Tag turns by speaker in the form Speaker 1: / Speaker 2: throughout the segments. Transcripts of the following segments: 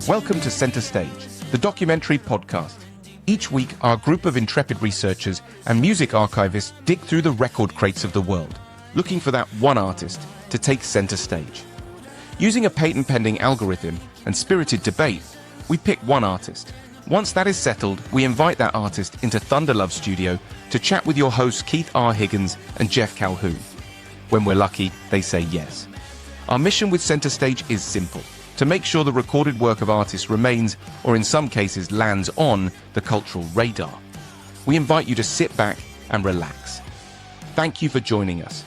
Speaker 1: Welcome to Center Stage, the documentary podcast. Each week, our group of intrepid researchers and music archivists dig through the record crates of the world, looking for that one artist to take center stage. Using a patent-pending algorithm and spirited debate, we pick one artist. Once that is settled, we invite that artist into Thunderlove Studio to chat with your hosts Keith R. Higgins and Jeff Calhoun. When we're lucky, they say yes. Our mission with Center Stage is simple: to make sure the recorded work of artists remains, or in some cases lands on, the cultural radar. We invite you to sit back and relax. Thank you for joining us.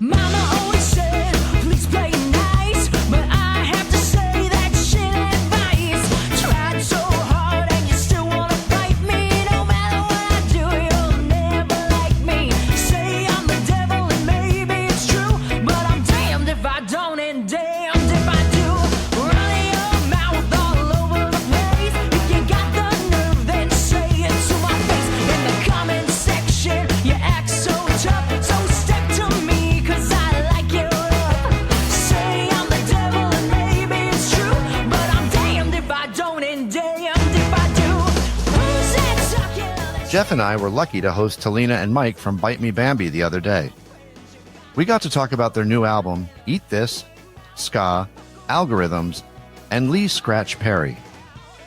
Speaker 2: Mama always said, please play nice, but I have to say that shit advice. Tried so hard and you still wanna fight me. No matter what I do, you'll never like me. Say I'm the devil and maybe it's true, but I'm damned if I don't and damned if I do. Running your mouth all over the place. If you got the nerve, then say it to my face. In the comment section, you act so tough, so step to me.
Speaker 3: Jeff and I were lucky to host Talina and Mike from Bite Me Bambi the other day. We got to talk about their new album, Eat This, Ska, Algorithms, and Lee Scratch Perry.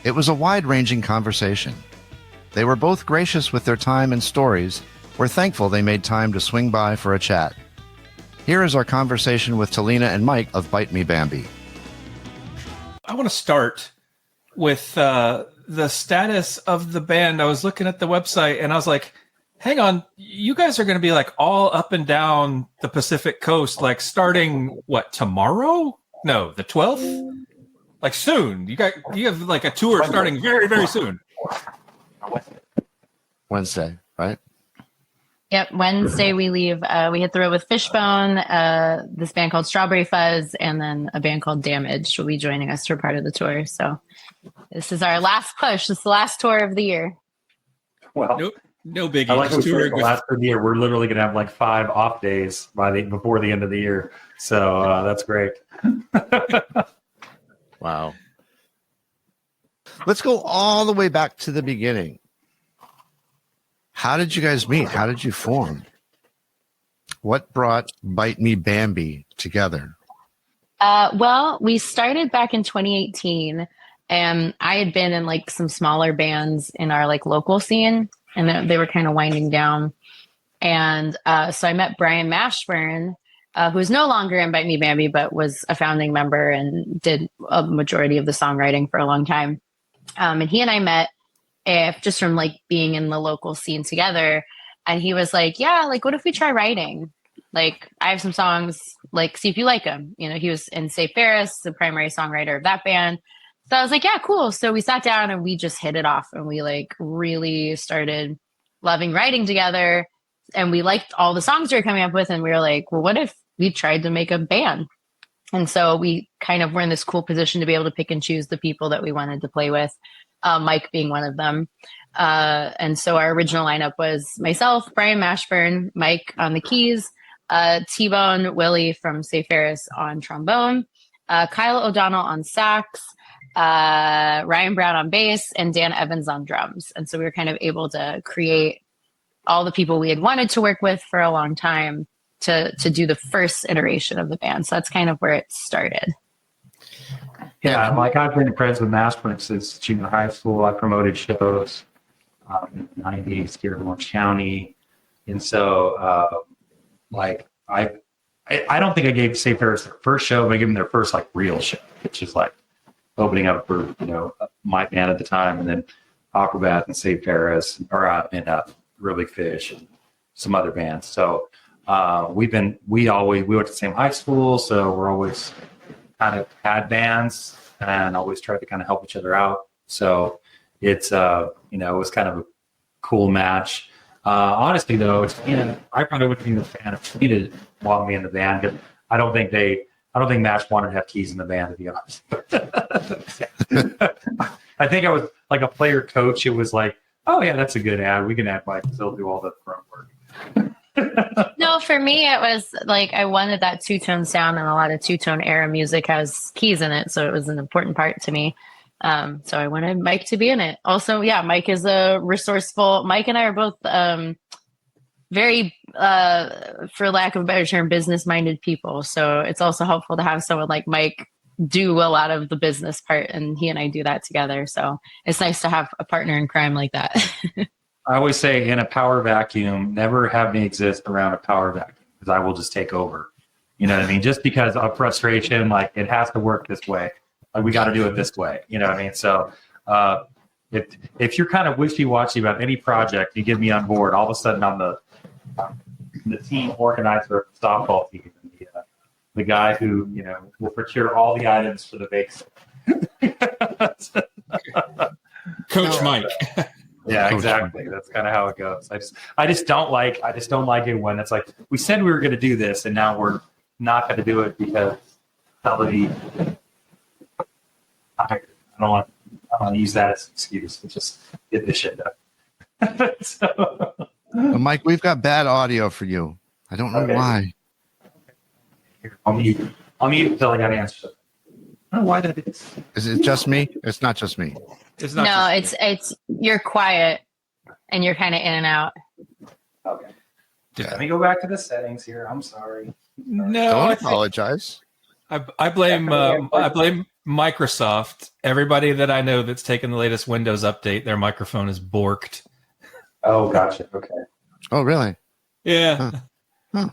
Speaker 3: It was a wide-ranging conversation. They were both gracious with their time and stories. We're thankful they made time to swing by for a chat. Here is our conversation with Talina and Mike of Bite Me Bambi.
Speaker 4: I want to start with the status of the band. I was looking at the website and I was like, hang on, you guys are going to be like all up and down the Pacific coast, like starting what, tomorrow? No, the 12th? Like soon. You have like a tour starting very, very soon.
Speaker 3: Wednesday, right?
Speaker 5: Yep, Wednesday we leave. We hit the road with Fishbone, this band called Strawberry Fuzz, and then a band called Damage will be joining us for part of the tour. So this is our last push. This is the last tour of the year.
Speaker 6: Well,
Speaker 4: no biggie.
Speaker 6: I like what the last of the year. We're literally going to have like 5 off days before the end of the year. So that's great.
Speaker 3: Wow. Let's go all the way back to the beginning. How did you guys meet? How did you form? What brought Bite Me Bambi together?
Speaker 5: Well, we started back in 2018, and I had been in like some smaller bands in our like local scene, and they were kind of winding down. And so I met Brian Mashburn, who is no longer in Bite Me Bambi, but was a founding member and did a majority of the songwriting for a long time. And he and I met just from like being in the local scene together. And he was like, yeah, like, what if we try writing? Like, I have some songs, like, see if you like them. You know, he was in Say Ferris, the primary songwriter of that band. So I was like, yeah, cool. So we sat down and we just hit it off, and we like really started loving writing together. And we liked all the songs we were coming up with. And we were like, well, what if we tried to make a band? And so we kind of were in this cool position to be able to pick and choose the people that we wanted to play with. Mike being one of them. And so our original lineup was myself, Brian Mashburn, Mike on the keys, T-Bone Willie from Say Ferris on trombone, Kyle O'Donnell on sax, Ryan Brown on bass, and Dan Evans on drums. And so we were kind of able to create all the people we had wanted to work with for a long time to do the first iteration of the band. So that's kind of where it started.
Speaker 6: Yeah, like I've been friends with Mashburn since junior high school. I promoted shows in the 90s here in Orange County. And so, like, I don't think I gave Say Ferris their first show, but I gave them their first, like, real show, which is, like, opening up for, you know, my band at the time, and then Aquabat and Say Ferris, and Real Big Fish and some other bands. So we went to the same high school, so we're always kind of had bands and always tried to kind of help each other out. So it's, you know, it was kind of a cool match. Honestly, though, I probably wouldn't be a fan if he didn't want me in the band, because I don't think Mash wanted to have keys in the band, to be honest. I think I was like a player coach. It was like, oh yeah, that's a good ad. We can act like they'll do all the front work.
Speaker 5: No, for me, it was like I wanted that two-tone sound, and a lot of two-tone era music has keys in it, so it was an important part to me. So I wanted Mike to be in it. Also, yeah, Mike is a resourceful. Mike and I are both very, for lack of a better term, business-minded people. So it's also helpful to have someone like Mike do a lot of the business part, and he and I do that together. So it's nice to have a partner in crime like that.
Speaker 6: I always say in a power vacuum, never have me exist around a power vacuum because I will just take over. You know what I mean? Just because of frustration, like it has to work this way. Like we got to do it this way. You know what I mean? So if you're kind of wishy-washy about any project, you get me on board. All of a sudden, I'm the team organizer of the softball team, the guy who will procure all the items for the bake sale.
Speaker 4: Coach Mike.
Speaker 6: Yeah, exactly. That's kind of how it goes. I just don't like it when it's like we said we were going to do this and now we're not going to do it because somebody. I don't want to use that as an excuse to just get this shit done. So.
Speaker 3: Mike, we've got bad audio for you. I don't know why.
Speaker 6: Here, I'll mute until I got an answer. I don't know why that is.
Speaker 3: Is it just me? It's not just me.
Speaker 4: It's not.
Speaker 5: No,
Speaker 4: just
Speaker 5: it's you're quiet and you're kind of in and out.
Speaker 6: Okay. Let me go back to the settings here. I'm sorry.
Speaker 4: No,
Speaker 3: Don't
Speaker 4: I think-
Speaker 3: apologize.
Speaker 4: I blame Microsoft. Everybody that I know that's taken the latest Windows update, their microphone is borked.
Speaker 6: Oh, gotcha. Okay.
Speaker 3: Oh, really?
Speaker 4: Yeah.
Speaker 3: Huh.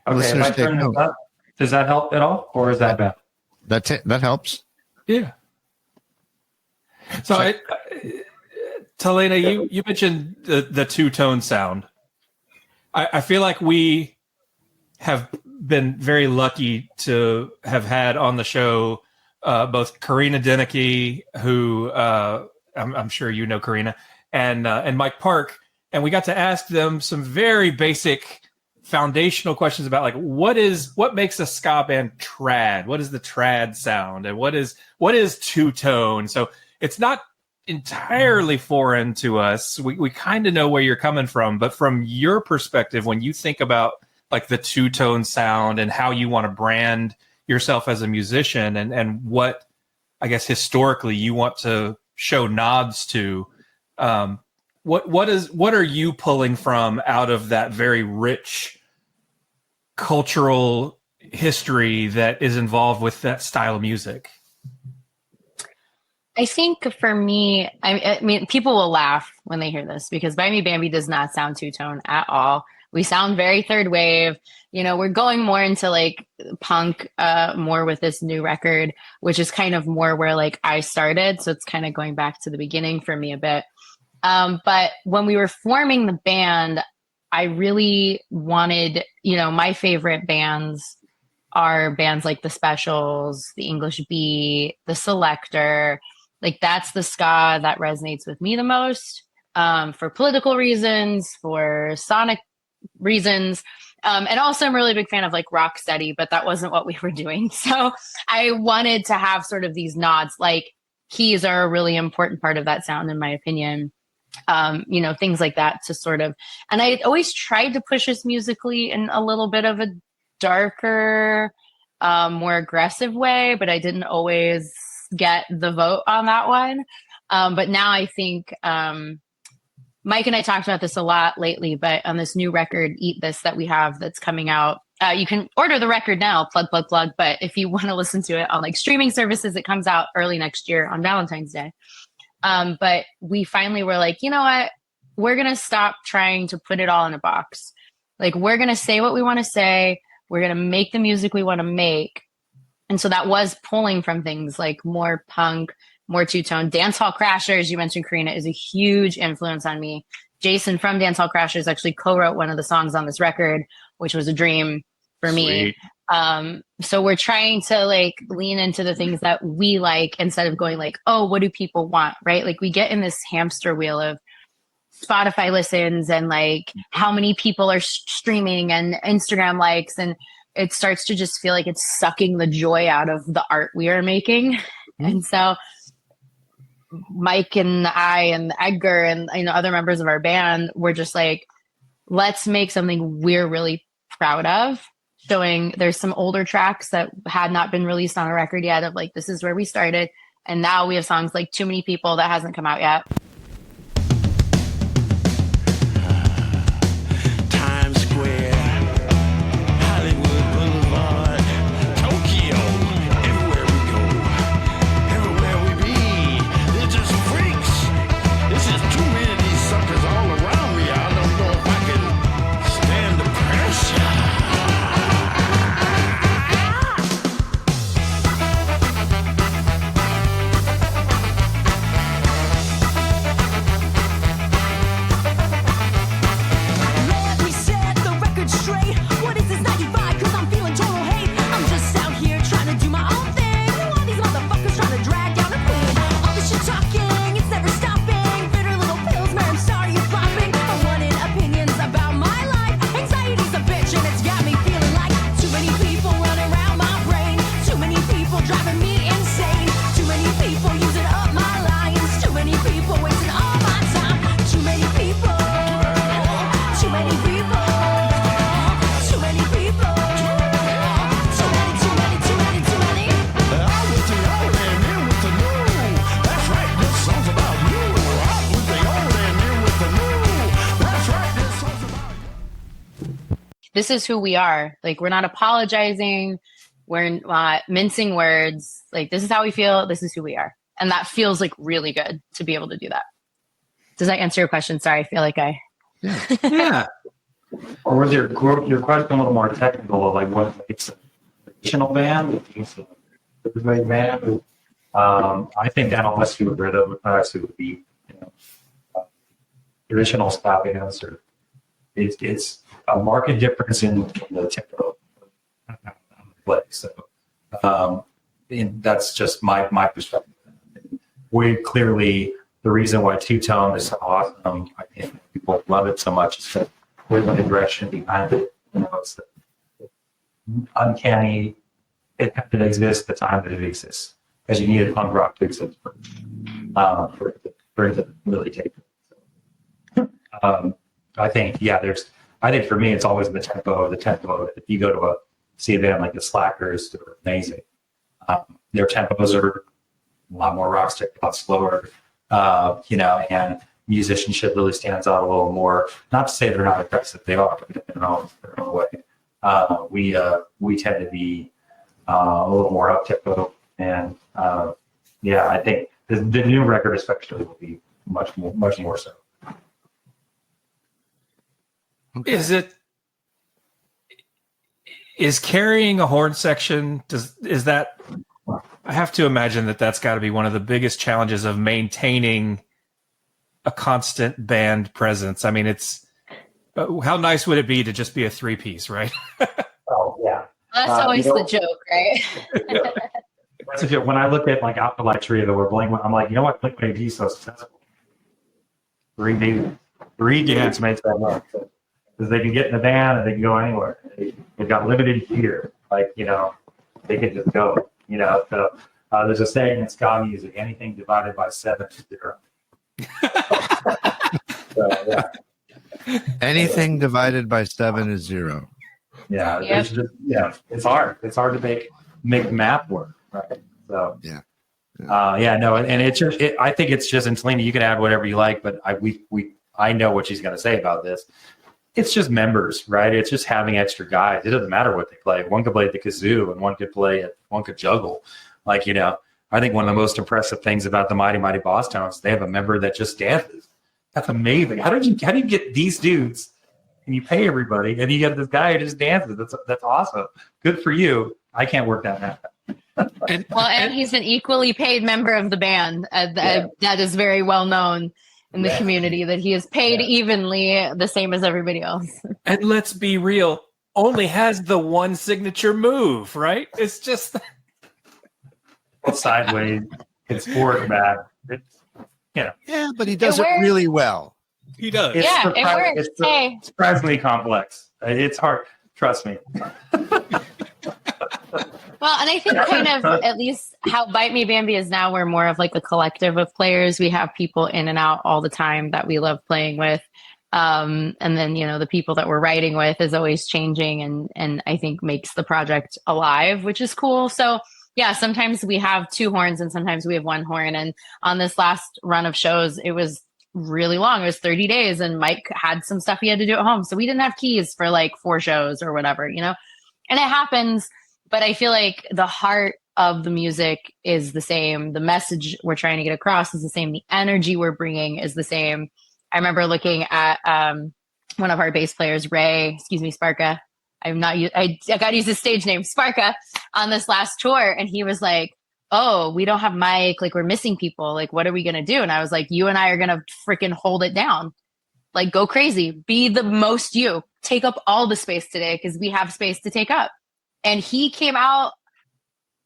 Speaker 6: Okay.
Speaker 3: Listeners
Speaker 6: If I
Speaker 3: take
Speaker 6: turn this
Speaker 3: note.
Speaker 6: up, does that help at all, or is that bad?
Speaker 3: That helps.
Speaker 4: Yeah. So, Talena, you mentioned the two-tone sound. I feel like we have been very lucky to have had on the show both Karina Denicky, who I'm sure you know Karina, and Mike Park, and we got to ask them some very basic foundational questions about like what makes a ska band trad? What is the trad sound, and what is two-tone? So it's not entirely foreign to us. We kind of know where you're coming from, but from your perspective, when you think about like the two-tone sound and how you want to brand yourself as a musician and what I guess historically you want to show nods to, what are you pulling from out of that very rich cultural history that is involved with that style of music?
Speaker 5: I think for me, I mean, people will laugh when they hear this because Bite Me Bambi does not sound two-tone at all. We sound very third wave. We're going more into like punk, more with this new record, which is kind of more where like I started. So it's kind of going back to the beginning for me a bit. But when we were forming the band, I really wanted, my favorite bands are bands like the Specials, the English Bee, the Selector. Like that's the ska that resonates with me the most, for political reasons, for sonic reasons. And also I'm a really big fan of like Rocksteady, but that wasn't what we were doing. So I wanted to have sort of these nods, like keys are a really important part of that sound, in my opinion. Things like that to sort of, and I always tried to push us musically in a little bit of a darker, more aggressive way, but I didn't always get the vote on that one. But now I think, Mike and I talked about this a lot lately, but on this new record, Eat This, that we have that's coming out, you can order the record now, plug. But if you want to listen to it on like streaming services, it comes out early next year on Valentine's Day. But we finally were like, you know what? We're going to stop trying to put it all in a box. Like we're going to say what we want to say. We're going to make the music we want to make. And so that was pulling from things like more punk, more two-tone. Dancehall Crashers, you mentioned Karina, is a huge influence on me. Jason from Dancehall Crashers actually co-wrote one of the songs on this record, which was a dream for me. So we're trying to like lean into the things that we like instead of going like, oh, what do people want? Right? Like we get in this hamster wheel of Spotify listens and like how many people are streaming and Instagram likes, and it starts to just feel like it's sucking the joy out of the art we are making. And so Mike and I and Edgar and other members of our band were just like, let's make something we're really proud of. Showing there's some older tracks that had not been released on a record yet of like, this is where we started. And now we have songs like Too Many People that hasn't come out yet.
Speaker 2: Times Square, Hollywood Boulevard, Tokyo, everywhere we go, everywhere we be, they're just freaks. There's just too many of these suckers all around me. I don't know if I can stand the pressure. Let me set the record straight. What is this 95? Cause I'm feeling total hate. I'm just out here trying to do my own thing. Who are these motherfuckers trying to drag down the queen? All this shit talking, it's never stopping. Bitter little pills, man, I'm sorry you're flopping. I'm wanting opinions about my life. Anxiety's a bitch and it's got me feeling like too many people running around my brain. Too many people driving me insane. Too many people using up my lines. Too many people wasting all my time. Too many people. Too many people. Too many people. Too many, too many, too many, too many. Out with the old and in with the new. That's right, this song's about you. Out with the old and in with the new. That's right, this song's about you.
Speaker 5: This is who we are. Like, we're not apologizing. We're not mincing words. Like, this is how we feel. This is who we are. And that feels like really good to be able to do that. Does that answer your question? Sorry, I feel like I...
Speaker 4: Yeah.
Speaker 6: Or was your question a little more technical, of like what makes a traditional band? What makes a rhythmic band? I think that unless you would rhythm, it would be, traditional ska bands, or it's a marked difference in the tempo of the play. So, and that's just my perspective. We clearly, the reason why two-tone is so awesome, I think people love it so much, is that with the direction behind it. It's the uncanny. It exists the time that it exists, because you need a punk rock to exist for it to really take it. So, I think, I think for me, it's always the tempo. If you go to see a band like the Slackers, they're amazing. Their tempos are a lot more rock stick, a lot slower, and musicianship really stands out a little more. Not to say they're not aggressive, they are, but in their own way. We tend to be a little more up tempo, and I think the new record especially will be much more so.
Speaker 4: Okay. Is carrying a horn section, is that, I have to imagine that's got to be one of the biggest challenges of maintaining a constant band presence. I mean, it's, how nice would it be to just be a three-piece, right?
Speaker 6: Oh, yeah.
Speaker 5: That's always the joke, right?
Speaker 6: That's a joke. When I look at like Alkaline Trio, where Blink, I'm like, you know what, Blink-182 is so successful. Three dudes makes that work. Because they can get in the van and they can go anywhere. They've got limited gear. Like, they can just go. So there's a saying in ska music: anything divided by 7 is 0. So, yeah.
Speaker 3: Anything divided by 7 is 0.
Speaker 6: Yeah,
Speaker 5: Yep.
Speaker 6: it's hard. It's hard to make math work, right? So
Speaker 3: Yeah.
Speaker 6: and it's just, I think it's just, and Selena, you can add whatever you like, but I know what she's going to say about this. It's just members, right? It's just having extra guys. It doesn't matter what they play. One could play the kazoo, and one could juggle. Like, I think one of the most impressive things about the Mighty Mighty Boss Tones, they have a member that just dances. That's amazing. How do you get these dudes, and you pay everybody, and you get this guy who just dances? That's awesome. Good for you. I can't work that out.
Speaker 5: And he's an equally paid member of the band. That is very well known in the community, that he is paid evenly, the same as everybody else.
Speaker 4: And let's be real, only has the one signature move, right? It's just
Speaker 6: sideways. It's forward back. It's,
Speaker 3: Yeah, but he does it really well.
Speaker 4: he does.
Speaker 6: It's
Speaker 5: Yeah, it works. Hey.
Speaker 6: It's surprisingly complex. It's hard. Trust me.
Speaker 5: Well, and I think kind of at least how Bite Me Bambi is now, we're more of like a collective of players. We have people in and out all the time that we love playing with. And then, the people that we're writing with is always changing and I think makes the project alive, which is cool. So yeah, sometimes we have two horns and sometimes we have one horn. And on this last run of shows, it was really long. It was 30 days and Mike had some stuff he had to do at home. So we didn't have keys for like 4 shows or whatever, and it happens. But I feel like the heart of the music is the same. The message we're trying to get across is the same. The energy we're bringing is the same. I remember looking at one of our bass players, Sparka. I got to use his stage name, Sparka, on this last tour. And he was like, oh, we don't have Mike. Like, we're missing people. Like, what are we going to do? And I was like, you and I are going to freaking hold it down. Like, go crazy. Be the most you. Take up all the space today because we have space to take up. And he came out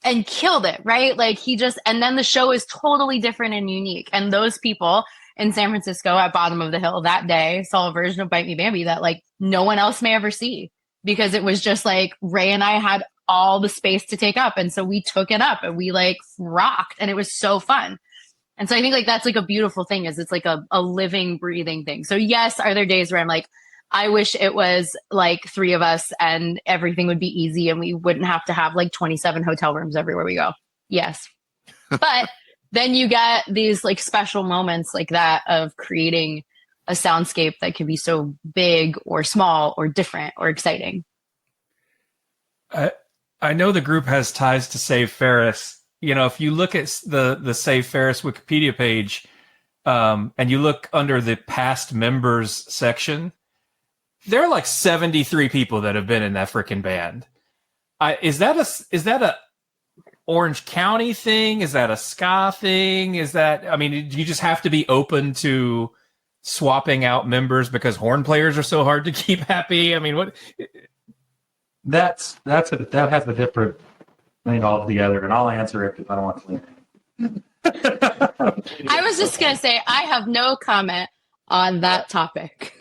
Speaker 5: and killed it, right? Like, and then the show is totally different and unique. And those people in San Francisco at Bottom of the Hill that day saw a version of Bite Me Bambi that like no one else may ever see, because it was just like Ray and I had all the space to take up. And so we took it up and we like rocked, and it was so fun. And so I think like that's like a beautiful thing, is it's like a living, breathing thing. So yes, are there days where I'm like, I wish it was like 3 of us and everything would be easy and we wouldn't have to have like 27 hotel rooms everywhere we go. Yes. But then you get these like special moments like that of creating a soundscape that can be so big or small or different or exciting.
Speaker 4: I know the group has ties to Save Ferris. If you look at the Save Ferris Wikipedia page, and you look under the past members section, there are like 73 people that have been in that freaking band. Is that a Orange County thing? Is that a ska thing? Do you just have to be open to swapping out members because horn players are so hard to keep happy? I mean, what?
Speaker 6: That has a different thing altogether, and I'll answer it if I don't want to.
Speaker 5: I was just gonna say I have no comment on that topic.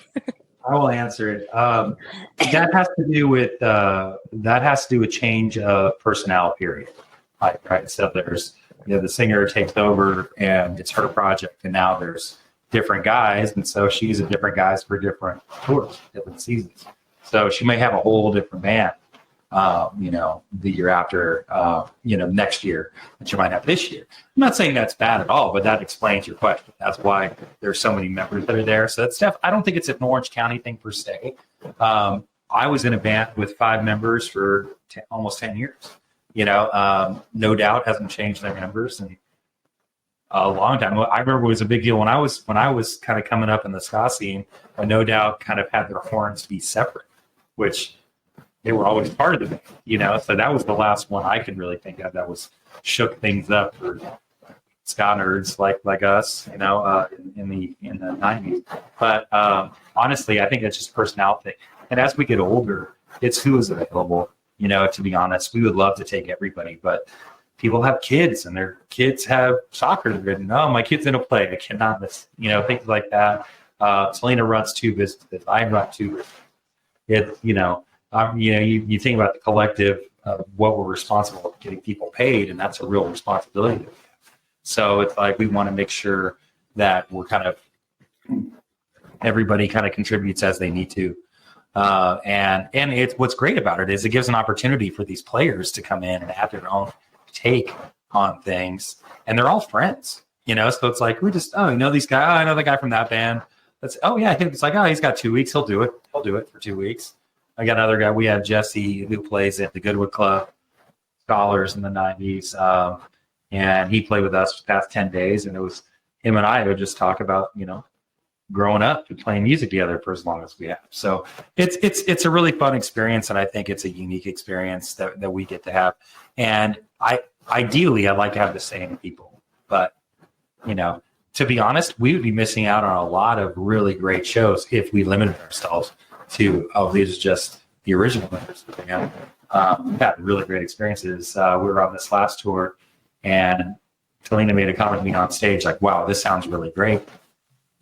Speaker 6: I will answer it. That has to do with change of personnel. Period. Right. So there's the singer takes over and it's her project, and now there's different guys, and so she's a different guys for different tours, different seasons. So she may have a whole different band, the year after, next year that you might have this year. I'm not saying that's bad at all, but that explains your question. That's why there's so many members that are there. So that's I don't think it's an Orange County thing per se. I was in a band with 5 members for almost 10 years. No Doubt hasn't changed their members in a long time. I remember it was a big deal when I was kind of coming up in the ska scene, when No Doubt kind of had their horns be separate, which they were always part of the band, So that was the last one I could really think of that shook things up for ska nerds like us, in the 90s. But honestly, I think it's just personality. And as we get older, it's who is available. To be honest, we would love to take everybody, but people have kids and their kids have soccer. Oh, my kid's going to play. I cannot miss, things like that. Selena runs 2 businesses. I run 2 businesses. You think about the collective of what we're responsible for getting people paid, and that's a real responsibility that we have. So it's like we want to make sure that we're everybody kind of contributes as they need to. And it's what's great about it is it gives an opportunity for these players to come in and have their own take on things, and they're all friends, so it's like we just these guys. I know the guy from that band. I think it's like, he's got 2 weeks, he'll do it for 2 weeks. I got another guy, we have Jesse, who plays at the Goodwood Club Scholars in the 90s, and he played with us for the past 10 days, and it was him and I would just talk about growing up and playing music together for as long as we have. So it's a really fun experience, and I think it's a unique experience that we get to have. And ideally I'd like to have the same people, but to be honest, we would be missing out on a lot of really great shows if we limited ourselves to these are just the original members of the band. We've had really great experiences. We were on this last tour, and Talina made a comment to me on stage like, wow, this sounds really great.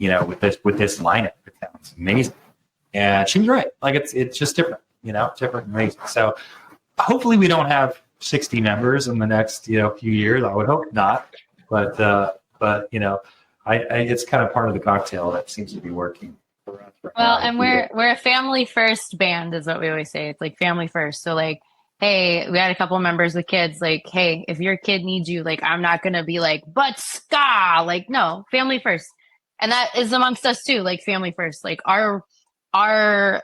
Speaker 6: With this lineup, it sounds amazing. And she was right. Like it's just different, different and amazing. So hopefully we don't have 60 members in the next, few years. I would hope not. But it's kind of part of the cocktail that seems to be working for us right
Speaker 5: Well, and we're a family first band is what we always say. It's like family first. So like, hey, we had a couple members with kids. Like, hey, if your kid needs you, like, I'm not gonna be like, but ska. Like, no, family first. And that is amongst us too. Like, family first. Like our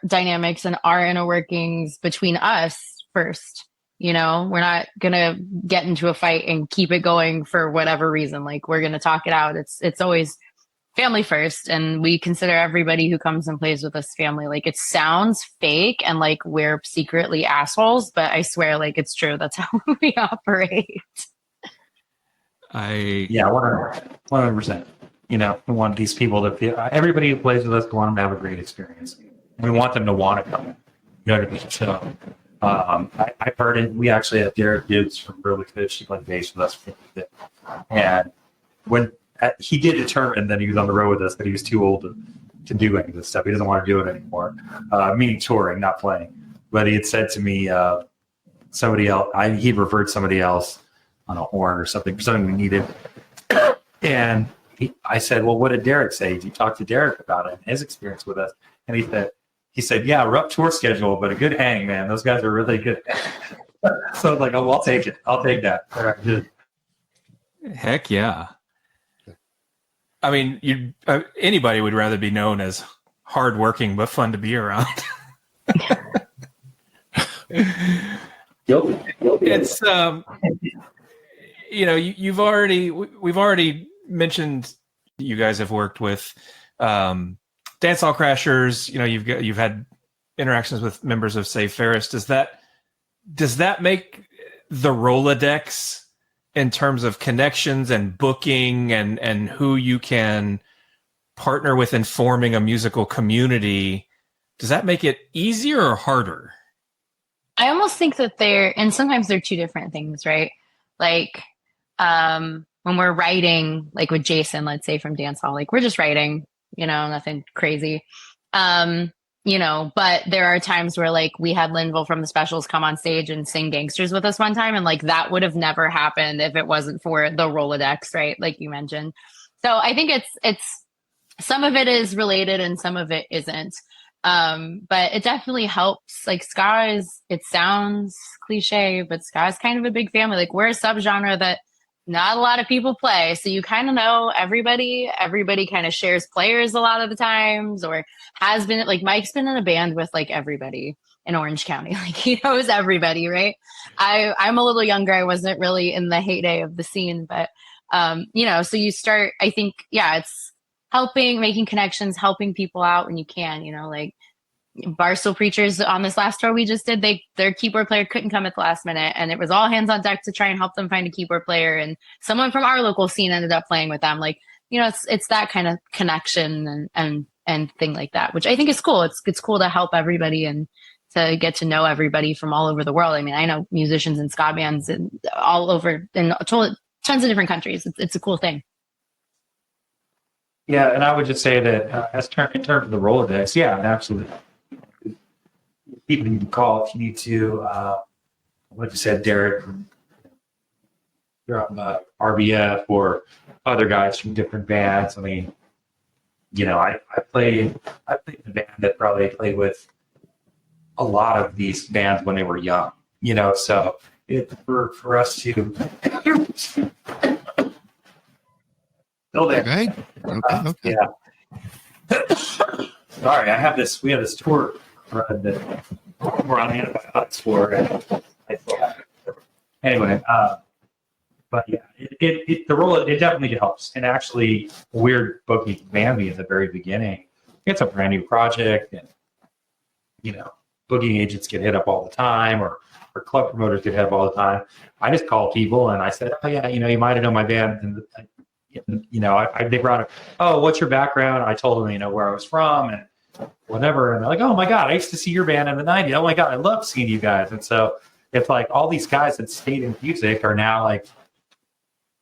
Speaker 5: dynamics and our inner workings between us first. You know, we're not gonna get into a fight and keep it going for whatever reason. Like, we're gonna talk it out. It's always family first, and we consider everybody who comes and plays with us family. Like, it sounds fake and like we're secretly assholes, but I swear, like, it's true. That's how we operate.
Speaker 6: Yeah, 100%. You know, we want these people to feel, everybody who plays with us, we want them to have a great experience. We want them to want to come. You know what I mean? So I've heard it. We actually had Derek Gibbs from Burley Fish. He played bass with us for a bit. And when he did determine that he was on the road with us, that he was too old to do any of this stuff. He doesn't want to do it anymore, meaning touring, not playing. But he had said to me, somebody else, he'd referred somebody else on a horn or something we needed. And I said, well, what did Derek say? Did you talk to Derek about it and his experience with us? And he said, yeah, rough tour schedule, but a good hang, man. Those guys are really good. So I was like, oh, I'll take it. I'll take that. All right, good.
Speaker 4: Heck yeah. I mean, anybody would rather be known as hardworking but fun to be around. It's you know, we've already mentioned you guys have worked with Dance Hall Crashers. You know, you've had interactions with members of Save Ferris. Does that make the Rolodex in terms of connections and booking and who you can partner with in forming a musical community, does that make it easier or harder?
Speaker 5: I almost think that and sometimes they're two different things, right? Like, when we're writing, like with Jason, let's say from Dance Hall, like we're just writing, you know, nothing crazy. You know, but there are times where like we had Linville from the Specials come on stage and sing Gangsters with us one time. And like that would have never happened if it wasn't for the Rolodex, right? Like you mentioned. So I think it's some of it is related and some of it isn't. But it definitely helps. Like ska it sounds cliche, but ska is kind of a big family. Like we're a subgenre that not a lot of people play. So you kind of know everybody. Everybody kind of shares players a lot of the times, or has been. Like Mike's been in a band with like everybody in Orange County. Like he knows everybody, right? I'm a little younger. I wasn't really in the heyday of the scene, but you know, so you start, I think, yeah, it's making connections, helping people out when you can, you know, like Barstool Preachers on this last tour we just did, their keyboard player couldn't come at the last minute, and it was all hands on deck to try and help them find a keyboard player, and someone from our local scene ended up playing with them. Like, you know, it's that kind of connection and thing like that, which I think is cool. It's cool to help everybody and to get to know everybody from all over the world. I mean, I know musicians and ska bands and all over in tons of different countries. It's a cool thing.
Speaker 6: Yeah, and I would just say that in terms of the Rolodex, yeah, absolutely. People you can call if you need to. Like you said, Derek, you're on RBF or other guys from different bands. I mean, you know, I played in a band that probably played with a lot of these bands when they were young. You know, so for us to still there.
Speaker 3: Okay.
Speaker 6: Yeah. Sorry, we have this tour that we're on antibiotics for. Anyway, but yeah, it definitely helps. And actually, weird booking Bambi at the very beginning. It's a brand new project, and you know, booking agents get hit up all the time, or club promoters get hit up all the time. I just called people and I said, oh yeah, you know, you might have known my band, and you know, they brought up, oh, what's your background? I told them, you know, where I was from and whatever. And they're like, oh my God, I used to see your band in the 90s. Oh my God, I love seeing you guys. And so it's like all these guys that stayed in music are now like,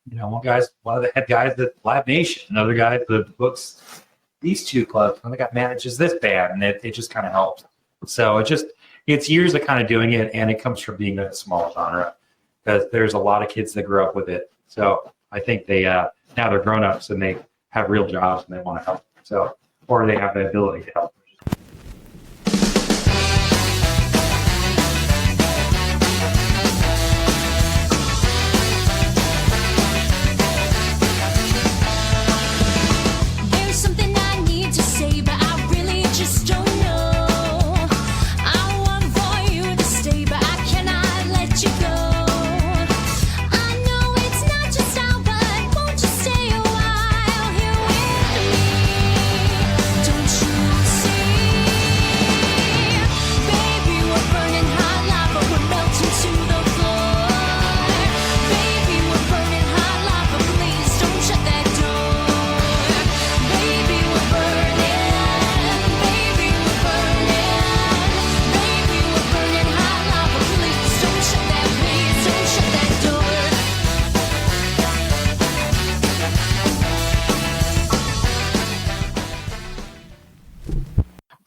Speaker 6: you know, one of the head guys at Live Nation, another guy that books these two clubs, another guy manages this band, and it just kind of helps. So it's years of kind of doing it, and it comes from being a small genre because there's a lot of kids that grew up with it. So I think they now they're grown-ups and they have real jobs and they want to help. So, or they have the ability to help.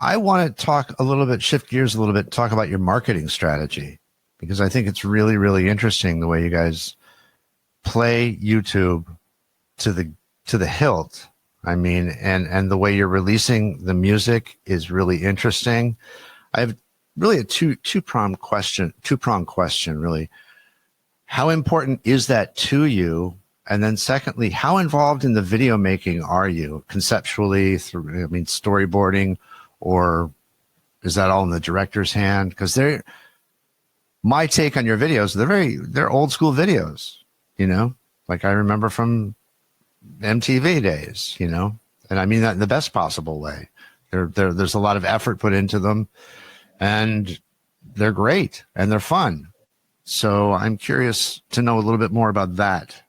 Speaker 3: I want to talk a little bit, shift gears a little bit, talk about your marketing strategy, because I think it's really, really interesting the way you guys play YouTube to the hilt. I mean, and the way you're releasing the music is really interesting. I have really a two-pronged question, really. How important is that to you? And then secondly, how involved in the video making are you conceptually through, I mean, storyboarding, or is that all in the director's hand? Because my take on your videos, they're old school videos, you know, like I remember from MTV days, you know, and I mean that in the best possible way. There's a lot of effort put into them, and they're great and they're fun. So I'm curious to know a little bit more about that.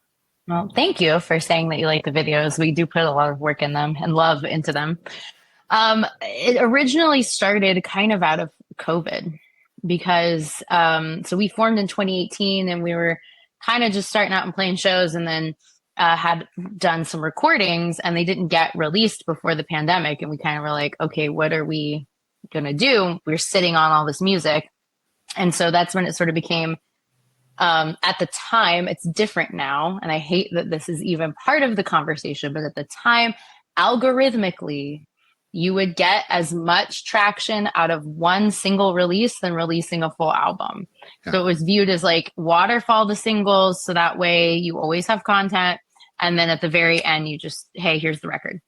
Speaker 5: Well, thank you for saying that you like the videos. We do put a lot of work in them and love into them. It originally started kind of out of COVID because, so we formed in 2018 and we were kind of just starting out and playing shows, and then had done some recordings and they didn't get released before the pandemic. And we kind of were like, okay, what are we going to do? We're sitting on all this music. And so that's when it sort of became, at the time, it's different now. And I hate that this is even part of the conversation, but at the time, algorithmically, you would get as much traction out of one single release than releasing a full album.
Speaker 3: Yeah.
Speaker 5: So it was viewed as like waterfall the singles. So that way you always have content. And then at the very end, you just, hey, here's the record.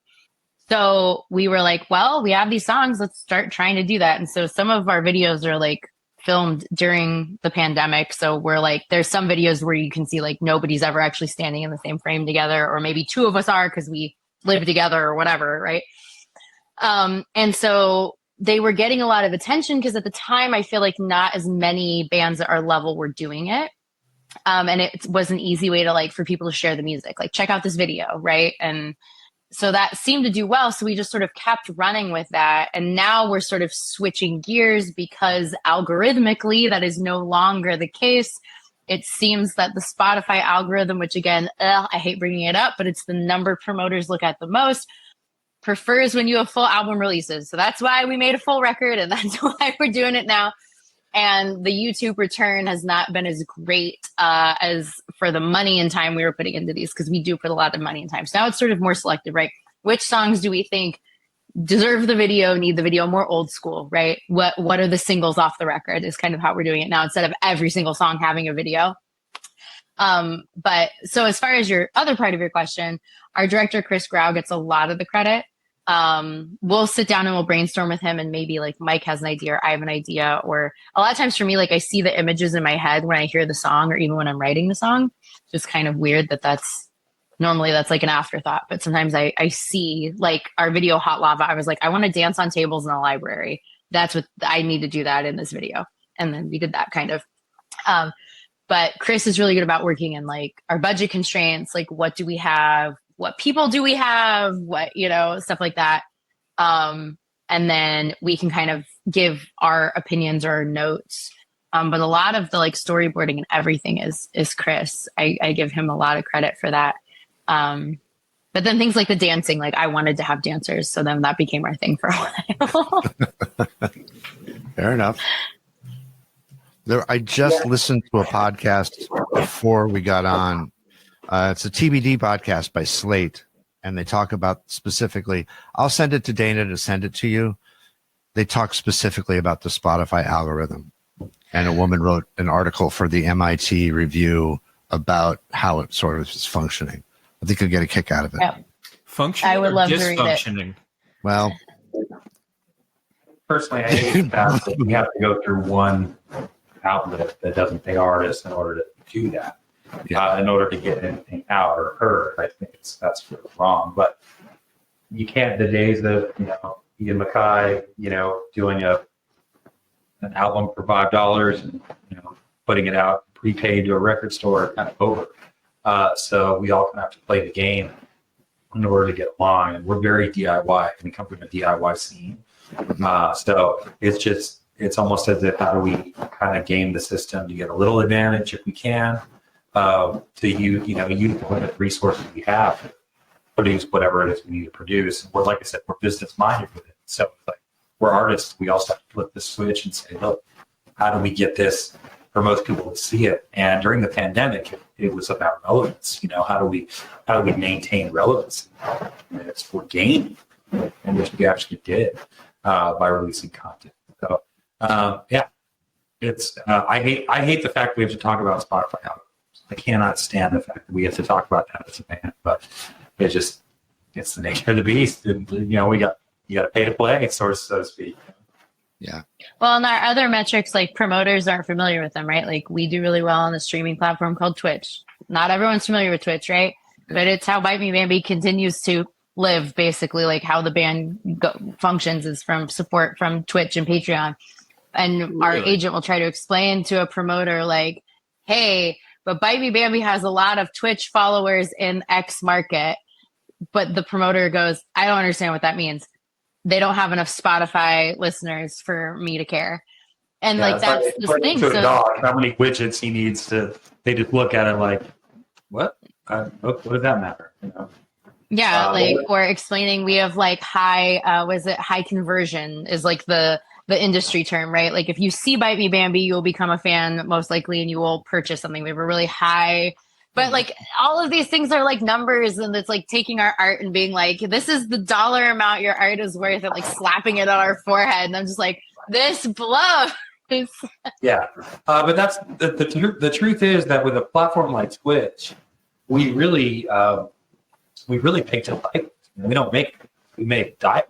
Speaker 5: So we were like, well, we have these songs. Let's start trying to do that. And so some of our videos are like filmed during the pandemic. So we're like, there's some videos where you can see like nobody's ever actually standing in the same frame together, or maybe two of us are because we live together or whatever, right? And so they were getting a lot of attention because at the time, I feel like not as many bands at our level were doing it. And it was an easy way to like, for people to share the music, like check out this video. Right. And so that seemed to do well. So we just sort of kept running with that. And now we're sort of switching gears because algorithmically that is no longer the case. It seems that the Spotify algorithm, which again, I hate bringing it up, but it's the number promoters look at the most, prefers when you have full album releases. So that's why we made a full record, and that's why we're doing it now. And the YouTube return has not been as great as for the money and time we were putting into these, because we do put a lot of money and time. So now it's sort of more selective, right? Which songs do we think deserve the video, need the video, more old school, right? What are the singles off the record is kind of how we're doing it now, instead of every single song having a video. But so as far as your other part of your question, our director, Chris Grau, gets a lot of the credit. We'll sit down and we'll brainstorm with him, and maybe like Mike has an idea or I have an idea, or a lot of times for me, like I see the images in my head when I hear the song, or even when I'm writing the song. It's just kind of weird that's like an afterthought, but sometimes I see like our video Hot Lava. I was like, I want to dance on tables in a library. That's what I need to do that in this video. And then we did that kind of, but Chris is really good about working in like our budget constraints, like what do we have? What people do we have? What, stuff like that. And then we can kind of give our opinions or notes. But a lot of the like storyboarding and everything is Chris. I give him a lot of credit for that. But then things like the dancing, like I wanted to have dancers. So then that became our thing for a while.
Speaker 3: Fair enough. I just listened to a podcast before we got on. It's a TBD podcast by Slate, and they talk about specifically, I'll send it to Dana to send it to you. They talk specifically about the Spotify algorithm, and a woman wrote an article for the MIT Review about how it sort of is functioning. I think you'll get a kick out of it.
Speaker 5: Yeah.
Speaker 4: Functioning
Speaker 5: I would
Speaker 4: or
Speaker 5: love to read it.
Speaker 4: dysfunctioning?
Speaker 3: Well,
Speaker 6: Personally, I think it's best that you have to go through one outlet that doesn't pay artists in order to do that. In order to get anything out or heard, I think that's wrong. But you can't, the days of Ian Mackay, doing an album for $5 and putting it out prepaid to a record store, kind of over. So we all kind of have to play the game in order to get along. And we're very DIY. We come from a DIY scene, so it's almost as if how do we kind of game the system to get a little advantage if we can. To use the limited resources we have to produce whatever it is we need to produce. We're, like I said, we're business minded with it. So it's like we're artists. We also have to flip the switch and say, look, how do we get this for most people to see it? And during the pandemic, it was about relevance. How do we maintain relevance? And it's for gaming, and which we actually did by releasing content. So it's I hate the fact we have to talk about Spotify algorithms. I cannot stand the fact that we have to talk about that as a band, but it's the nature of the beast. And, you got to pay to play, so to speak.
Speaker 3: Yeah.
Speaker 5: Well, and our other metrics, like promoters aren't familiar with them, right? Like we do really well on a streaming platform called Twitch. Not everyone's familiar with Twitch, right? But it's how Bite Me Bambi continues to live, basically, like how the band functions is from support from Twitch and Patreon. And our agent will try to explain to a promoter, like, hey, but Bite Me Bambi has a lot of Twitch followers in X market. But the promoter goes, I don't understand what that means. They don't have enough Spotify listeners for me to care. And that's the thing.
Speaker 6: To a dog, how many widgets he needs they just look at it like, what? What does that matter?
Speaker 5: Yeah, or explaining we have like high conversion is like the industry term, right? Like if you see Bite Me Bambi, you will become a fan most likely and you will purchase something. We have a really high, but like all of these things are like numbers, and it's like taking our art and being like, this is the dollar amount your art is worth, and like slapping it on our forehead. And I'm just like, this blows.
Speaker 6: Yeah. But that's the truth is that with a platform like Twitch, we really picked it like we don't make it. We make diet.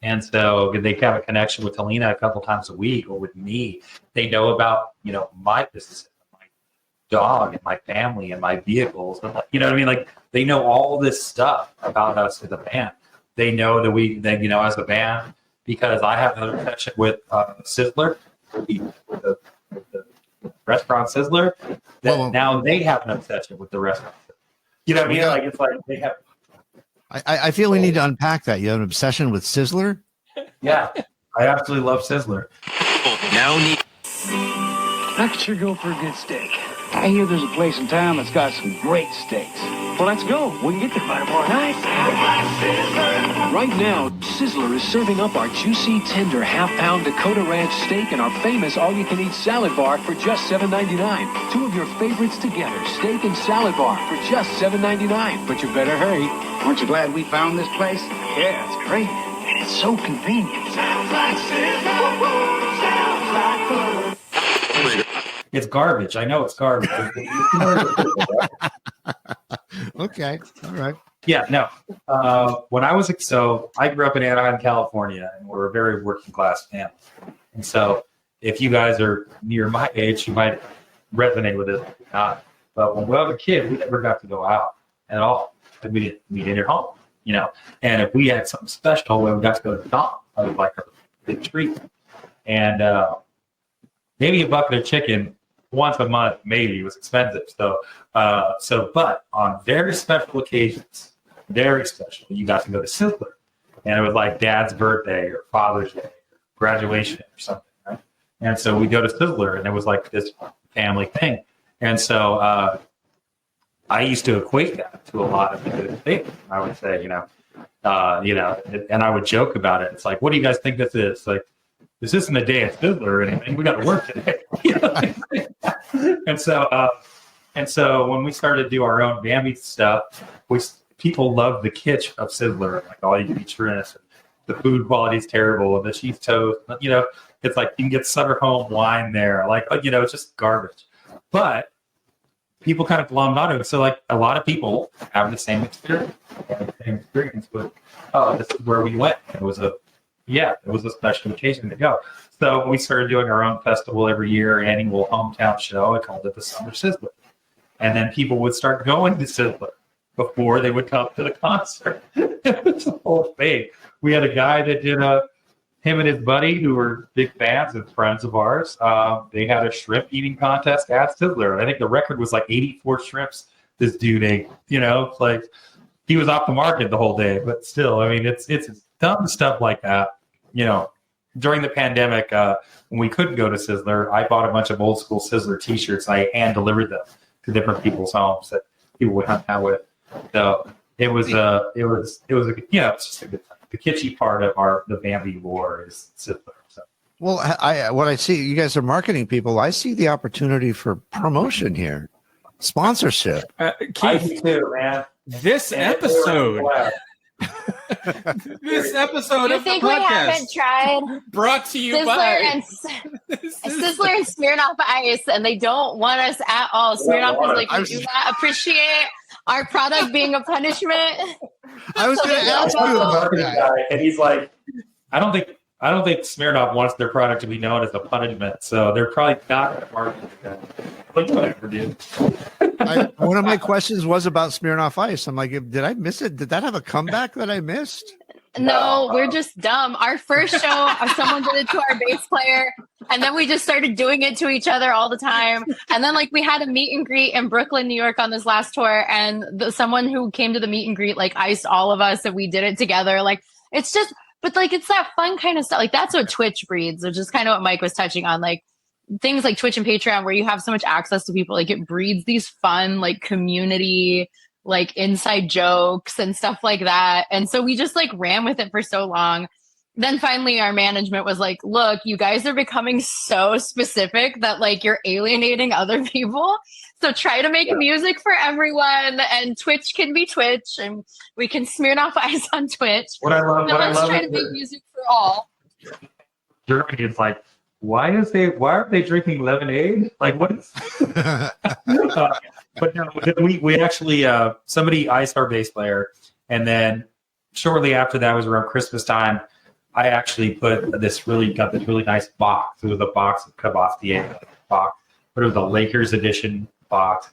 Speaker 6: And so they have a connection with Helena a couple times a week, or with me. They know about, my business, my dog and my family and my vehicles. And you know what I mean? Like they know all this stuff about us as a band. They know that as a band, because I have an obsession with Sizzler, the restaurant Sizzler, that now they have an obsession with the restaurant. You know what I mean? Like it's like they have.
Speaker 3: I feel we need to unpack that. You have an obsession with Sizzler?
Speaker 6: Yeah, I absolutely love Sizzler.
Speaker 7: I could sure go for a good steak. I hear there's a place in town that's got some great steaks. Well, let's go. We can get there by tomorrow night. Right now, Sizzler is serving up our juicy, tender half-pound Dakota Ranch steak and our famous all-you-can-eat salad bar for just $7.99. Two of your favorites together, steak and salad bar for just $7.99. But you better hurry.
Speaker 8: Aren't you glad we found this place?
Speaker 7: Yeah, it's great. And it's so convenient.
Speaker 2: Sounds like Sizzler. Sounds like fun.
Speaker 6: It's garbage. I know it's garbage.
Speaker 3: Okay. All right.
Speaker 6: Yeah, no. When I grew up in Anaheim, California, and we're a very working class family. And so if you guys are near my age, you might resonate with it. But when we were a kid, we never got to go out at all. We didn't meet in your home, And if we had something special, we got to go to the Dom. I was like a big treat. And maybe a bucket of chicken once a month, maybe, was expensive. But on very special occasions, very special, you got to go to Sizzler. And it was like Dad's birthday or Father's Day or graduation or something, right? And so we go to Sizzler, and it was like this family thing. And so I used to equate that to a lot of good things. I would say, and I would joke about it. It's like, what do you guys think this is? Like, this isn't a day at Sizzler or anything. We got to work today. And so when we started to do our own Bambi stuff, people loved the kitsch of Sizzler, like all you can eat shrimps. The food quality is terrible, and the cheese toast. It's like you can get Sutter Home wine there. Like it's just garbage. But people kind of glommed onto it. So like a lot of people have the same experience. With this is where we went. It was a special occasion to go. So we started doing our own festival every year, annual hometown show. I called it the Summer Sizzler. And then people would start going to Sizzler before they would come to the concert. It was a whole thing. We had a guy that did him and his buddy, who were big fans and friends of ours, they had a shrimp eating contest at Sizzler. And I think the record was like 84 shrimps this dude ate. Like he was off the market the whole day. But still, I mean, it's dumb stuff like that. During the pandemic, when we couldn't go to Sizzler, I bought a bunch of old school Sizzler T-shirts. And I hand delivered them to different people's homes that people would hunt out with. So it was just a good time. the kitschy part of the Bambi lore is Sizzler. So.
Speaker 3: Well, what I see, you guys are marketing people. I see the opportunity for promotion here, sponsorship.
Speaker 6: I
Speaker 4: Keith,
Speaker 6: do too, man.
Speaker 4: this episode, this episode
Speaker 5: You
Speaker 4: of the
Speaker 5: think we haven't
Speaker 4: podcast
Speaker 5: tried
Speaker 4: brought to you
Speaker 5: Sizzler
Speaker 4: by
Speaker 5: and Sizzler and Smirnoff Ice, and they don't want us at all. Smirnoff is like, we do not appreciate our product being a punishment.
Speaker 3: I was going to ask you about that.
Speaker 6: And he's like, I don't think Smirnoff wants their product to be known as a punishment, so they're probably not going to market that. Like, whatever, dude.
Speaker 3: One of my questions was about Smirnoff Ice. I'm like, did I miss it? Did that have a comeback that I missed?
Speaker 5: No, we're just dumb. Our first show, someone did it to our bass player, and then we just started doing it to each other all the time. And then, like, we had a meet and greet in Brooklyn, New York on this last tour, and someone who came to the meet and greet, like, iced all of us, and we did it together. Like, it's just, but, like, it's that fun kind of stuff. Like, that's what Twitch breeds, which is kind of what Mike was touching on. Like, things like Twitch and Patreon, where you have so much access to people, like, it breeds these fun, like, community, like, inside jokes and stuff like that. And so we just, like, ran with it for so long. Then finally our management was like, look, you guys are becoming so specific that, like, you're alienating other people. So try to make music for everyone, and Twitch can be Twitch, and we can Smirnoff Ice on Twitch. Let's try to make music for all.
Speaker 6: Germany is like, why aren't they drinking lemonade? Like, what is but no, we actually somebody iced our bass player, and then shortly after that was around Christmas time. I actually got this really nice box. It was a box of Cabastier box, but it was a Lakers edition box,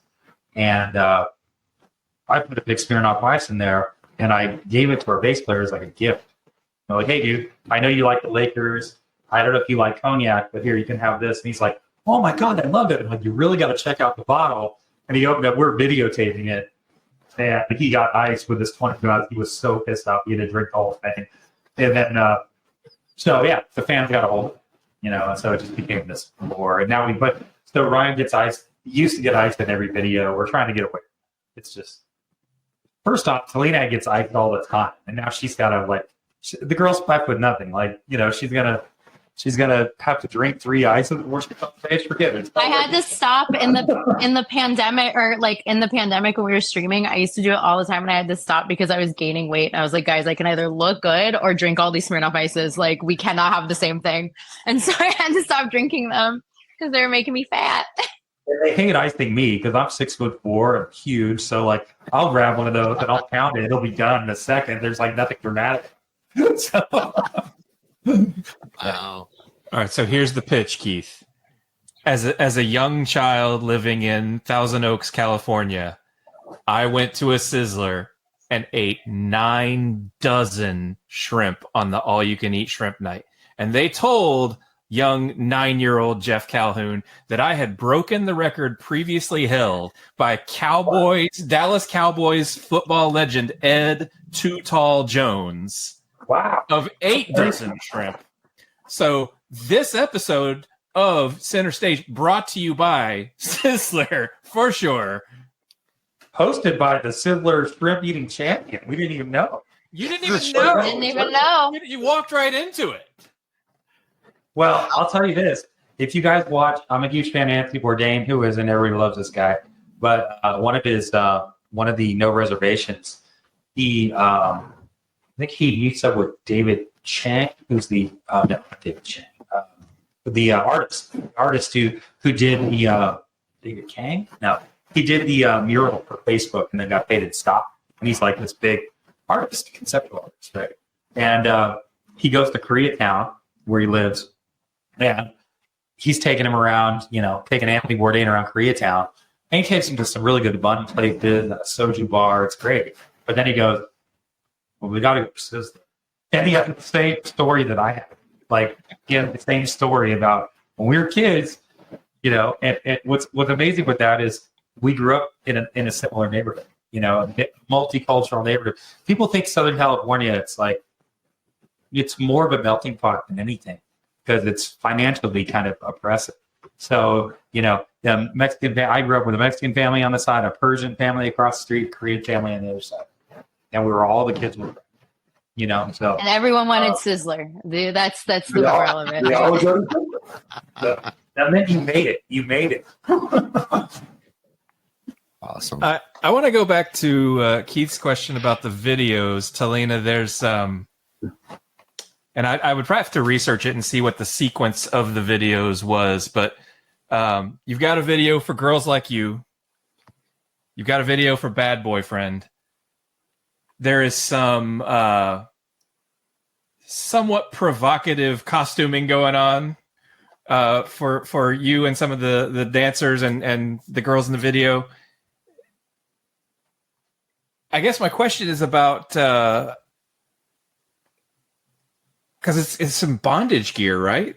Speaker 6: and I put a big Smirnoff Ice in there, and I gave it to our bass player as like a gift. I'm like, hey, dude, I know you like the Lakers. I don't know if you like cognac, but here, you can have this. And he's like, oh my God, I love it. I'm like, you really got to check out the bottle. And he opened up, we're videotaping it. And he got ice with his 20 ounce. He was so pissed off. He had to drink the whole thing. And then, so yeah, the fans got a hold of it, and so it just became this lore. And now so Ryan gets ice. He used to get iced in every video. We're trying to get away. It's just, first off, Talina gets iced all the time. And now she's got to, like, the girl's back with nothing. Like, she's gonna have to drink 3 ices before she comes stage. Forget it.
Speaker 5: I had to stop in the pandemic, or like in the pandemic when we were streaming. I used to do it all the time, and I had to stop because I was gaining weight. And I was like, guys, I can either look good or drink all these Smirnoff Ices. Like, we cannot have the same thing. And so I had to stop drinking them because they were making me fat.
Speaker 6: They hate icing me because I'm 6'4" and huge. So, like, I'll grab one of those and I'll count it. It'll be done in a second. There's like nothing dramatic. So.
Speaker 3: Wow.
Speaker 4: All right, so here's the pitch, Keith. As a young child living in Thousand Oaks, California, I went to a Sizzler and ate 9 dozen shrimp on the all-you-can-eat shrimp night. And they told young 9-year-old Jeff Calhoun that I had broken the record previously held by Dallas Cowboys football legend Ed Too Tall Jones.
Speaker 6: Wow.
Speaker 4: Of 8 dozen shrimp. So this episode of Center Stage brought to you by Sizzler, for sure.
Speaker 6: Hosted by the Sizzler shrimp eating champion. We didn't even know.
Speaker 4: You didn't even know.
Speaker 5: Didn't even know.
Speaker 4: You walked right into it.
Speaker 6: Well, I'll tell you this. If you guys watch, I'm a huge fan of Anthony Bourdain, who isn't. Everybody loves this guy. But one of the No Reservations, I think he meets up with David Chang, who's the not David Chang, the artist who did the David Chang. No, he did the mural for Facebook and then got paid in stock. And he's like this big artist, conceptual artist, right? And he goes to Koreatown where he lives, and he's taking him around, taking Anthony Bourdain around Koreatown, and he takes him to some really good bun places, a soju bar. It's great, but then he goes, well, we got to go to Sizzler. And he had the same story that I had. Like, the same story about when we were kids, and what's amazing with that is we grew up in a similar neighborhood, a multicultural neighborhood. People think Southern California, it's more of a melting pot than anything because it's financially kind of oppressive. So, the Mexican, I grew up with a Mexican family on the side, a Persian family across the street, Korean family on the other side. And we were all the kids were. you know. So
Speaker 5: And everyone wanted Sizzler. That's the moral of it.
Speaker 6: we always go to Sizzler. That meant you made it. You made it.
Speaker 3: Awesome.
Speaker 4: I want to go back to Keith's question about the videos, Talina. There's and I would probably have to research it and see what the sequence of the videos was, but you've got a video for Girls Like You. You've got a video for Bad Boyfriend. There is some somewhat provocative costuming going on for you and some of the dancers and the girls in the video. I guess my question is about because it's some bondage gear, right?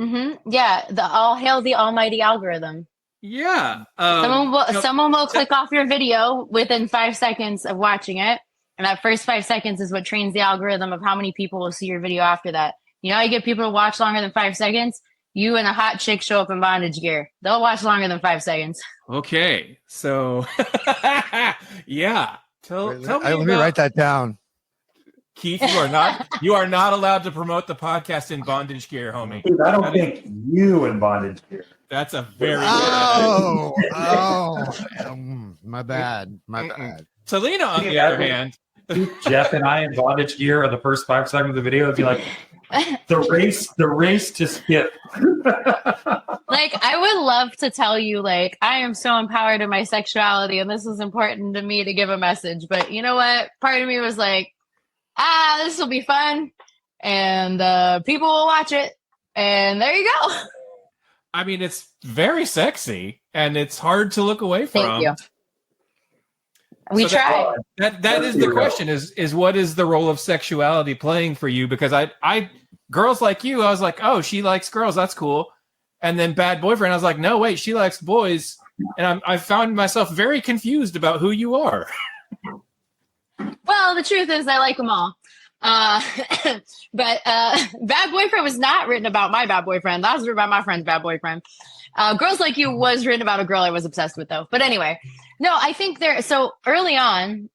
Speaker 5: Mm-hmm. Yeah, all hail the almighty algorithm.
Speaker 4: Yeah.
Speaker 5: Someone will click off your video within 5 seconds of watching it. And that first 5 seconds is what trains the algorithm of how many people will see your video after that. You know how you get people to watch longer than 5 seconds? You and a hot chick show up in bondage gear. They'll watch longer than 5 seconds.
Speaker 4: Okay. So, yeah. Tell me
Speaker 3: Let me write that down.
Speaker 4: Keith, you are not allowed to promote the podcast in bondage gear, homie.
Speaker 6: Dude, I don't think you in bondage gear.
Speaker 4: That's a very
Speaker 3: My bad.
Speaker 4: Talina, on the other hand,
Speaker 6: Jeff and I in bondage gear are the first 5 seconds of the video. It'd be like the race to skip.
Speaker 5: Like, I would love to tell you, like, I am so empowered in my sexuality and this is important to me to give a message. But you know what? Part of me was like, this will be fun and people will watch it. And there you go.
Speaker 4: I mean, it's very sexy and it's hard to look away from.
Speaker 5: Thank you. We try.
Speaker 4: That is the question is what is the role of sexuality playing for you? Because I Girls Like You, I was like, oh, she likes girls. That's cool. And then Bad Boyfriend, I was like, no, wait, she likes boys. And I found myself very confused about who you are.
Speaker 5: Well, the truth is I like them all. But Bad Boyfriend was not written about my bad boyfriend. That was written about my friend's bad boyfriend. Girls Like You was written about a girl I was obsessed with, though. But anyway, no, I think so early on,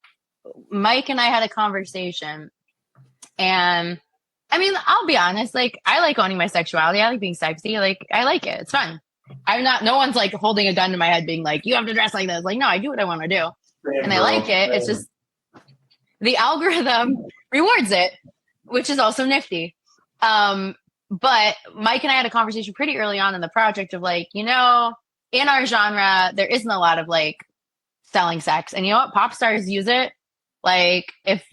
Speaker 5: Mike and I had a conversation. And I mean, I'll be honest, like, I like owning my sexuality. I like being sexy. Like, I like it. It's fun. No one's like holding a gun to my head being like, you have to dress like this. Like, no, I do what I want to do. And I like it. It's just the algorithm rewards it, which is also nifty. But Mike and I had a conversation pretty early on in the project of like, you know, in our genre, there isn't a lot of like selling sex. And you know what? Pop stars use it. Like if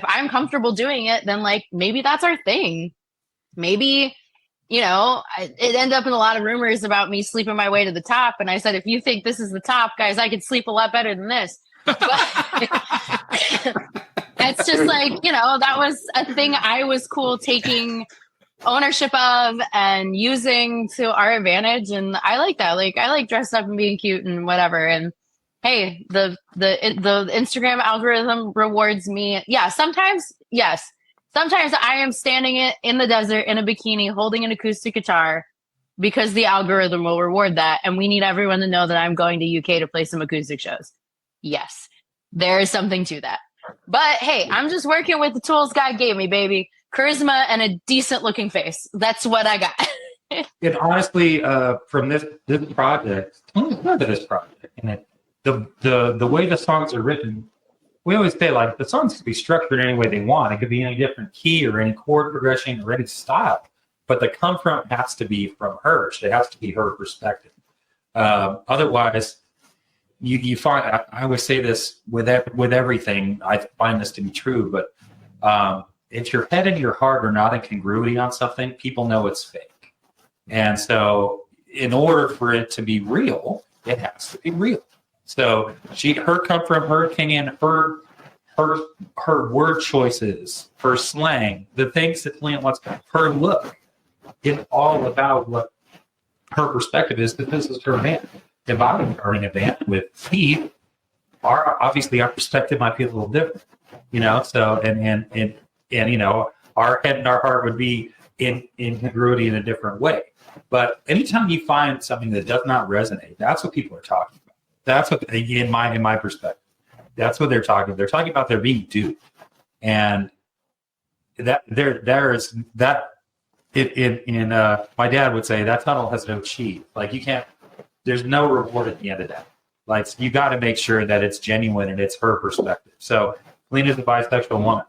Speaker 5: I'm comfortable doing it, then like maybe that's our thing. Maybe, you know, it ended up in a lot of rumors about me sleeping my way to the top. And I said, if you think this is the top, guys, I could sleep a lot better than this. But it's just like, you know, that was a thing I was cool taking ownership of and using to our advantage. And I like that. Like, I like dressing up and being cute and whatever. And hey, the Instagram algorithm rewards me. Yeah, sometimes, yes. Sometimes I am standing in the desert in a bikini holding an acoustic guitar because the algorithm will reward that. And we need everyone to know that I'm going to UK to play some acoustic shows. Yes, there is something to that. But hey, I'm just working with the tools God gave me, baby. Charisma and a decent looking face. That's what I got.
Speaker 6: And honestly, from this project, this project, and the way the songs are written, we always say like the songs can be structured any way they want. It could be in a different key or any chord progression or any style, but the come from has to be from her. It has to be her perspective. Otherwise, you find, I always say this with everything. I find this to be true, but if your head and your heart are not in congruity on something, people know it's fake. And so in order for it to be real, it has to be real. So her come from, her opinion, her word choices, her slang, the things that Talina wants, her look, it's all about what her perspective is, that this is her band. If I were in a band with Steve, obviously our perspective might be a little different, you know. So and you know, our head and our heart would be in congruity in a different way. But anytime you find something that does not resonate, that's what people are talking about. That's what, in my perspective, that's what they're talking about. They're talking about they're being duped. And there's that in my dad would say that tunnel has no cheat. Like you can't, there's no reward at the end of that. Like you got to make sure that it's genuine and it's her perspective. So Lena's a bisexual woman.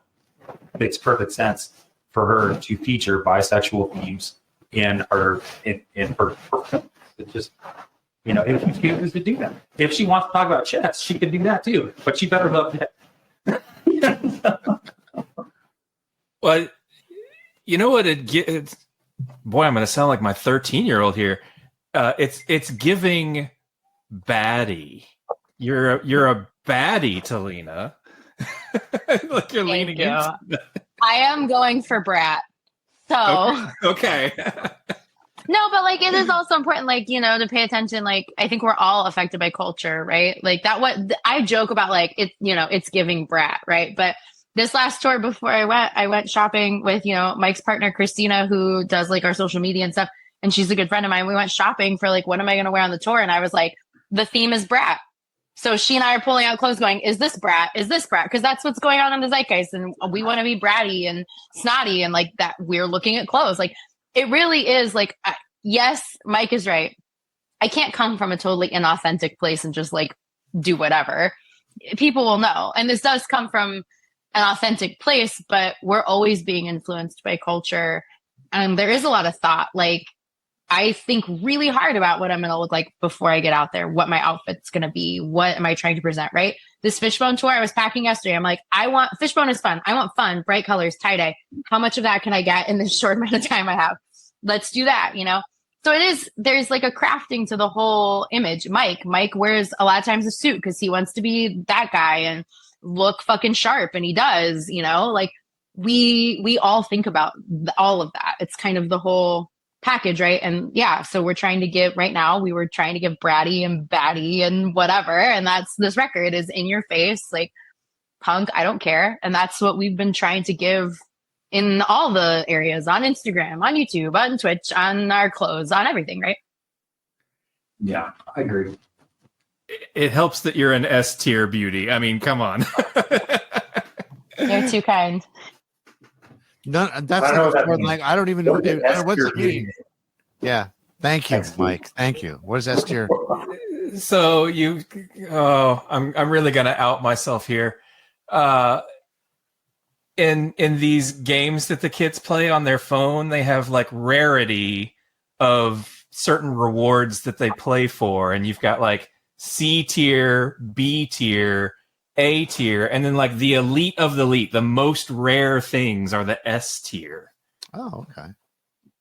Speaker 6: It makes perfect sense for her to feature bisexual themes in her performance. It just, if she chooses to do that. If she wants to talk about chess, she can do that too. But she better love that.
Speaker 4: Well, you know what it's boy, I'm going to sound like my 13-year-old here. It's giving baddie. You're a baddie, Talina. Like you're leaning into that.
Speaker 5: I am going for brat. So
Speaker 4: okay.
Speaker 5: No, but like it is also important, like, to pay attention. Like I think we're all affected by culture, right? Like that. What I joke about, like it, it's giving brat, right? But this last tour before I went shopping with, Mike's partner, Christina, who does like our social media and stuff. And she's a good friend of mine. We went shopping for like, what am I going to wear on the tour? And I was like, the theme is brat. So she and I are pulling out clothes going, is this brat? Is this brat? Because that's what's going on in the zeitgeist. And we want to be bratty and snotty and like that. We're looking at clothes. Like it really is like, yes, Mike is right. I can't come from a totally inauthentic place and just like do whatever. People will know. And this does come from an authentic place, but we're always being influenced by culture. And there is a lot of thought. Like I think really hard about what I'm going to look like before I get out there, what my outfit's going to be, what am I trying to present, right? This Fishbone tour, I was packing yesterday. I'm like, Fishbone is fun. I want fun, bright colors, tie-dye. How much of that can I get in this short amount of time I have? Let's do that, So there's like a crafting to the whole image. Mike wears a lot of times a suit because he wants to be that guy and look fucking sharp. And he does, like we all think about all of that. It's kind of the whole package, right? And yeah, so we were trying to give bratty and baddie and whatever. And that's, this record is in your face, like punk, I don't care. And that's what we've been trying to give in all the areas, on Instagram, on YouTube, on Twitch, on our clothes, on everything, right?
Speaker 6: Yeah, I agree.
Speaker 4: It helps that you're an S tier beauty. I mean, come on.
Speaker 5: You're too kind.
Speaker 3: No, that's I don't even know what's it mean. Yeah. Thank you, Mike. Thank you. What is S tier?
Speaker 4: So I'm really gonna out myself here. In these games that the kids play on their phone, they have like rarity of certain rewards that they play for, and you've got like C tier, B tier, A tier, and then like the elite of the elite, the most rare things are the S tier.
Speaker 3: Oh, okay.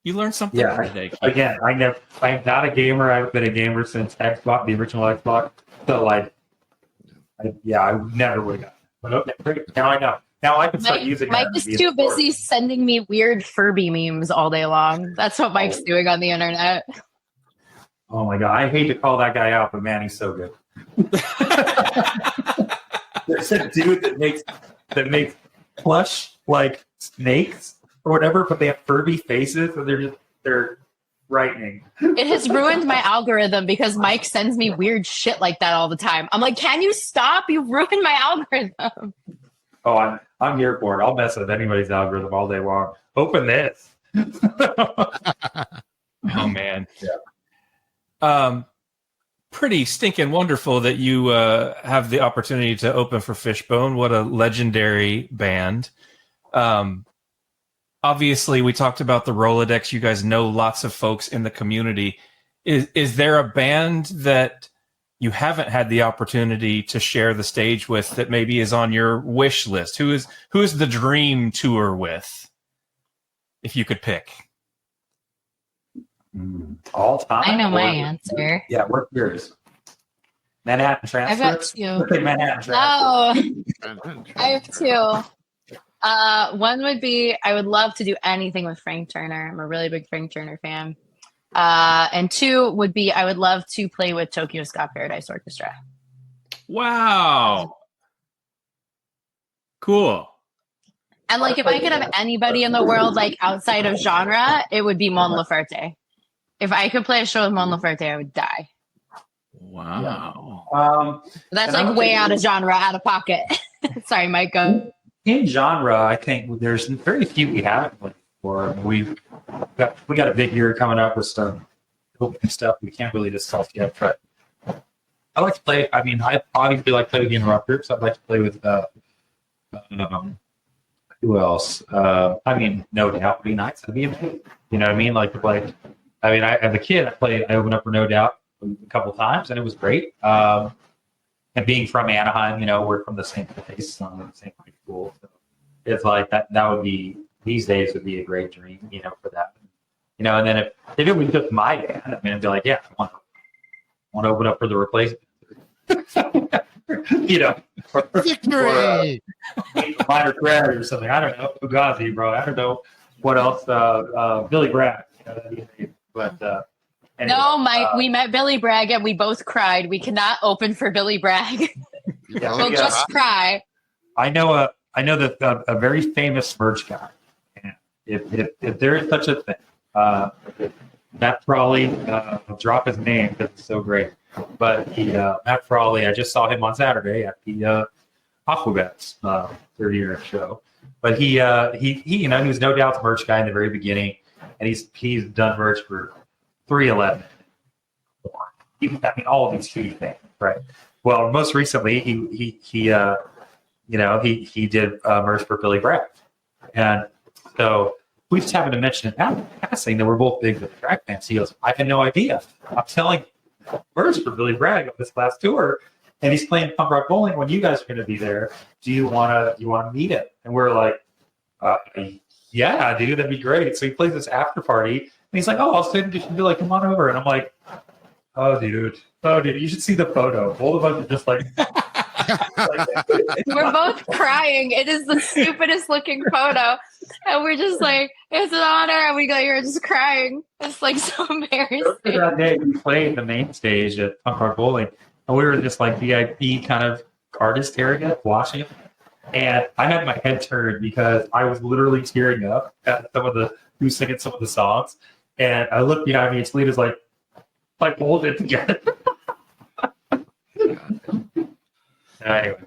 Speaker 4: You learned something today.
Speaker 6: Again, I'm not a gamer. I've been a gamer since Xbox, the original Xbox. So like, I never would have gotten it. But okay, great. Now I know. Now I can start using
Speaker 5: Mike is too busy sending me weird Furby memes all day long. That's what Mike's doing on the internet.
Speaker 6: Oh my God. I hate to call that guy out, but man, he's so good. There's a dude that makes plush like snakes or whatever, but they have Furby faces, and they're frightening.
Speaker 5: It has ruined my algorithm because Mike sends me weird shit like that all the time. I'm like, can you stop? You ruined my algorithm.
Speaker 6: Oh, I'm here for it. I'll mess with anybody's algorithm all day long. Open this.
Speaker 4: Oh man. Yeah. Pretty stinking wonderful that you have the opportunity to open for Fishbone. What a legendary band. Obviously, we talked about the Rolodex. You guys know lots of folks in the community. Is there a band that you haven't had the opportunity to share the stage with that maybe is on your wish list? Who is the dream tour with, if you could pick?
Speaker 6: All time?
Speaker 5: I know my answer.
Speaker 6: Yeah, we're yours. Manhattan Transfer.
Speaker 5: I've got two.
Speaker 6: Manhattan Transfer.
Speaker 5: Oh, I have two. One would be, I would love to do anything with Frank Turner. I'm a really big Frank Turner fan. And two would be, I would love to play with Tokyo Ska Paradise Orchestra.
Speaker 4: Wow. Cool.
Speaker 5: And like, if I could have anybody in the world, like outside of genre, it would be Mon Laferte. If I could play a show with Mon Laferte, I would die.
Speaker 4: Wow.
Speaker 5: That's like way out of genre, out of pocket. Sorry, Mike, go.
Speaker 6: in genre, I think there's very few we haven't played before. We got a big year coming up with some open stuff we can't really discuss yet, but I like to play. I mean, I obviously like to play with the Interrupters. I'd like to play with who else? I mean, No Doubt would be nice. That'd be amazing. You know what I mean? Like to play. I mean, as a kid, I opened up for No Doubt a couple of times, and it was great. And being from Anaheim, you know, we're from the same place, the same high school. So it's like that would be, these days would be a great dream, you know, for that. You know, and then if it was just my band, I mean, I'd be like, yeah, I want to open up for the Replacements. You know,
Speaker 3: Victory!
Speaker 6: Minor Threat or something. I don't know. Fugazi, bro. I don't know what else. Billy Bragg. You know, but anyway,
Speaker 5: No, Mike, we met Billy Bragg and we both cried. We cannot open for Billy Bragg.
Speaker 6: yeah,
Speaker 5: We'll just cry.
Speaker 6: I know that a very famous merch guy. And if there is such a thing, Matt Frawley, I'll drop his name because it's so great. But Matt Frawley, I just saw him on Saturday at the Aquabats 30-year show. But he you know, he was No Doubt's merch guy in the very beginning, and he's done merch for 311. I mean, all of these huge things, right? Well, most recently, he did merch for Billy Bragg, and so we just happened to mention it passing that we're both big Billy Bragg fans. He goes, I had no idea. I'm selling merch for Billy Bragg on this last tour, and he's playing Punk Rock Bowling when you guys are going to be there. Do you want to meet him? And we're like, yeah, dude, that'd be great. So he plays this after party, and he's like, oh, I'll send you. Be like, come on over. And I'm like, oh, dude, you should see the photo. Both of us are just like.
Speaker 5: We're both crying. It is the stupidest looking photo. And we're just like, it's an honor. And we go, you're just crying. It's like so embarrassing.
Speaker 6: That day we played the main stage at Punk Rock Bowling, and we were just like VIP kind of artist area watching it. And I had my head turned because I was literally tearing up at who's singing some of the songs. And I looked behind me and Selena's like hold it together. Anyway,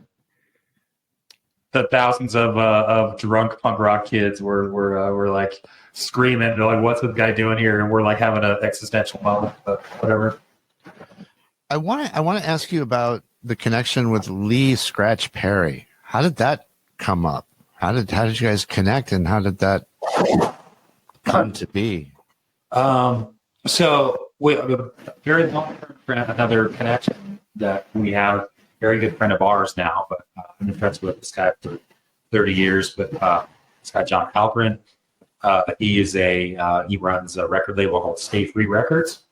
Speaker 6: the thousands of drunk punk rock kids were like screaming, they're like, "What's this guy doing here?" And we're like having an existential moment, but whatever.
Speaker 3: I want to ask you about the connection with Lee Scratch Perry. How did that come up? How did you guys connect, and how did that come to be?
Speaker 6: So we have a very long-term friend, another connection that we have. Very good friend of ours now, but I've been friends with this guy for 30 years. But this guy, John Halprin, he runs a record label called Stay Free Records.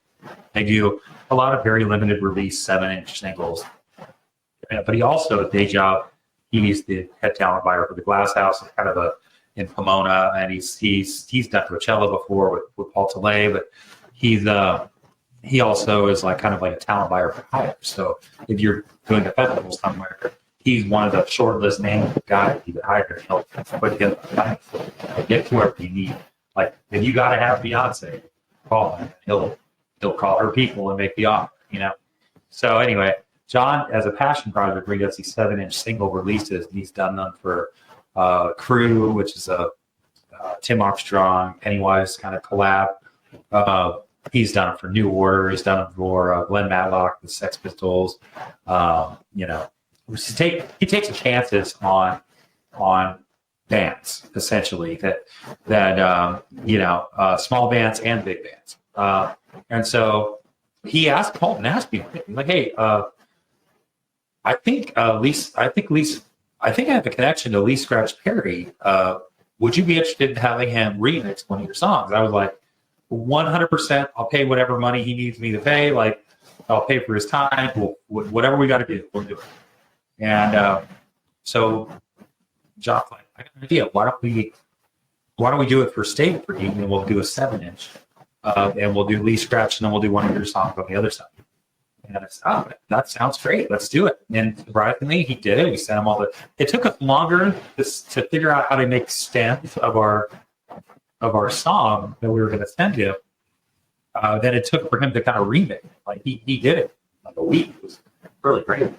Speaker 6: They do a lot of very limited release 7-inch singles. But he also, a day job, he's the head talent buyer for the Glass House, kind of in Pomona, and he's done Coachella before with Paul Tilley, but he also is like kind of like a talent buyer for hire. So if you're doing a festival somewhere, he's one of the short list names guys you could hire to help put together get to wherever you need. Like if you got to have Beyonce, call him. He'll call her people and make the offer. You know. So anyway, John, as a passion project, he does these 7-inch single releases. And he's done them for Crew, which is a Tim Armstrong, Pennywise kind of collab. He's done it for New Order. He's done it for Glenn Matlock, the Sex Pistols. You know, he takes chances on bands essentially that small bands and big bands. And so he called and asked me like, "Hey, I think I have a connection to Lee Scratch Perry. Would you be interested in having him remix one of your songs?" I was like, 100%. I'll pay whatever money he needs me to pay. Like, I'll pay for his time. Whatever we got to do, we'll do it. And so John's like, I got an idea. Why don't we do it for Stay Free, and we'll do a 7-inch, and we'll do Lee Scratch, and then we'll do one of your songs on the other side. And I said, that sounds great. Let's do it. And surprisingly, he did it. We sent him all it took us longer to figure out how to make stems of our song that we were going to send him than it took for him to kind of remix. Like he did it like a week. It was really great.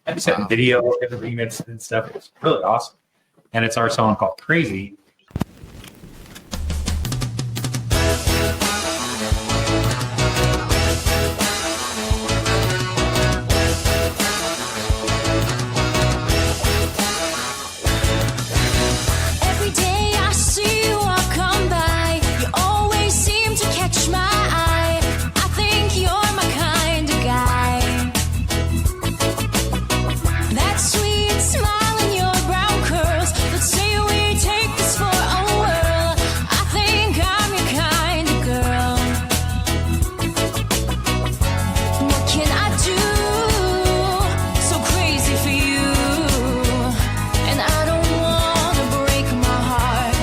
Speaker 6: And he sent a video of the remix and stuff. It was really awesome. and it's our song called Crazy.
Speaker 2: Every day I see you walk on by, you always seem to catch my eye. I think you're my kind of guy. That sweet smile and your brown curls that say we take this for a whirl. I think I'm your kind of girl. What can I do so crazy for you? And I don't wanna break my heart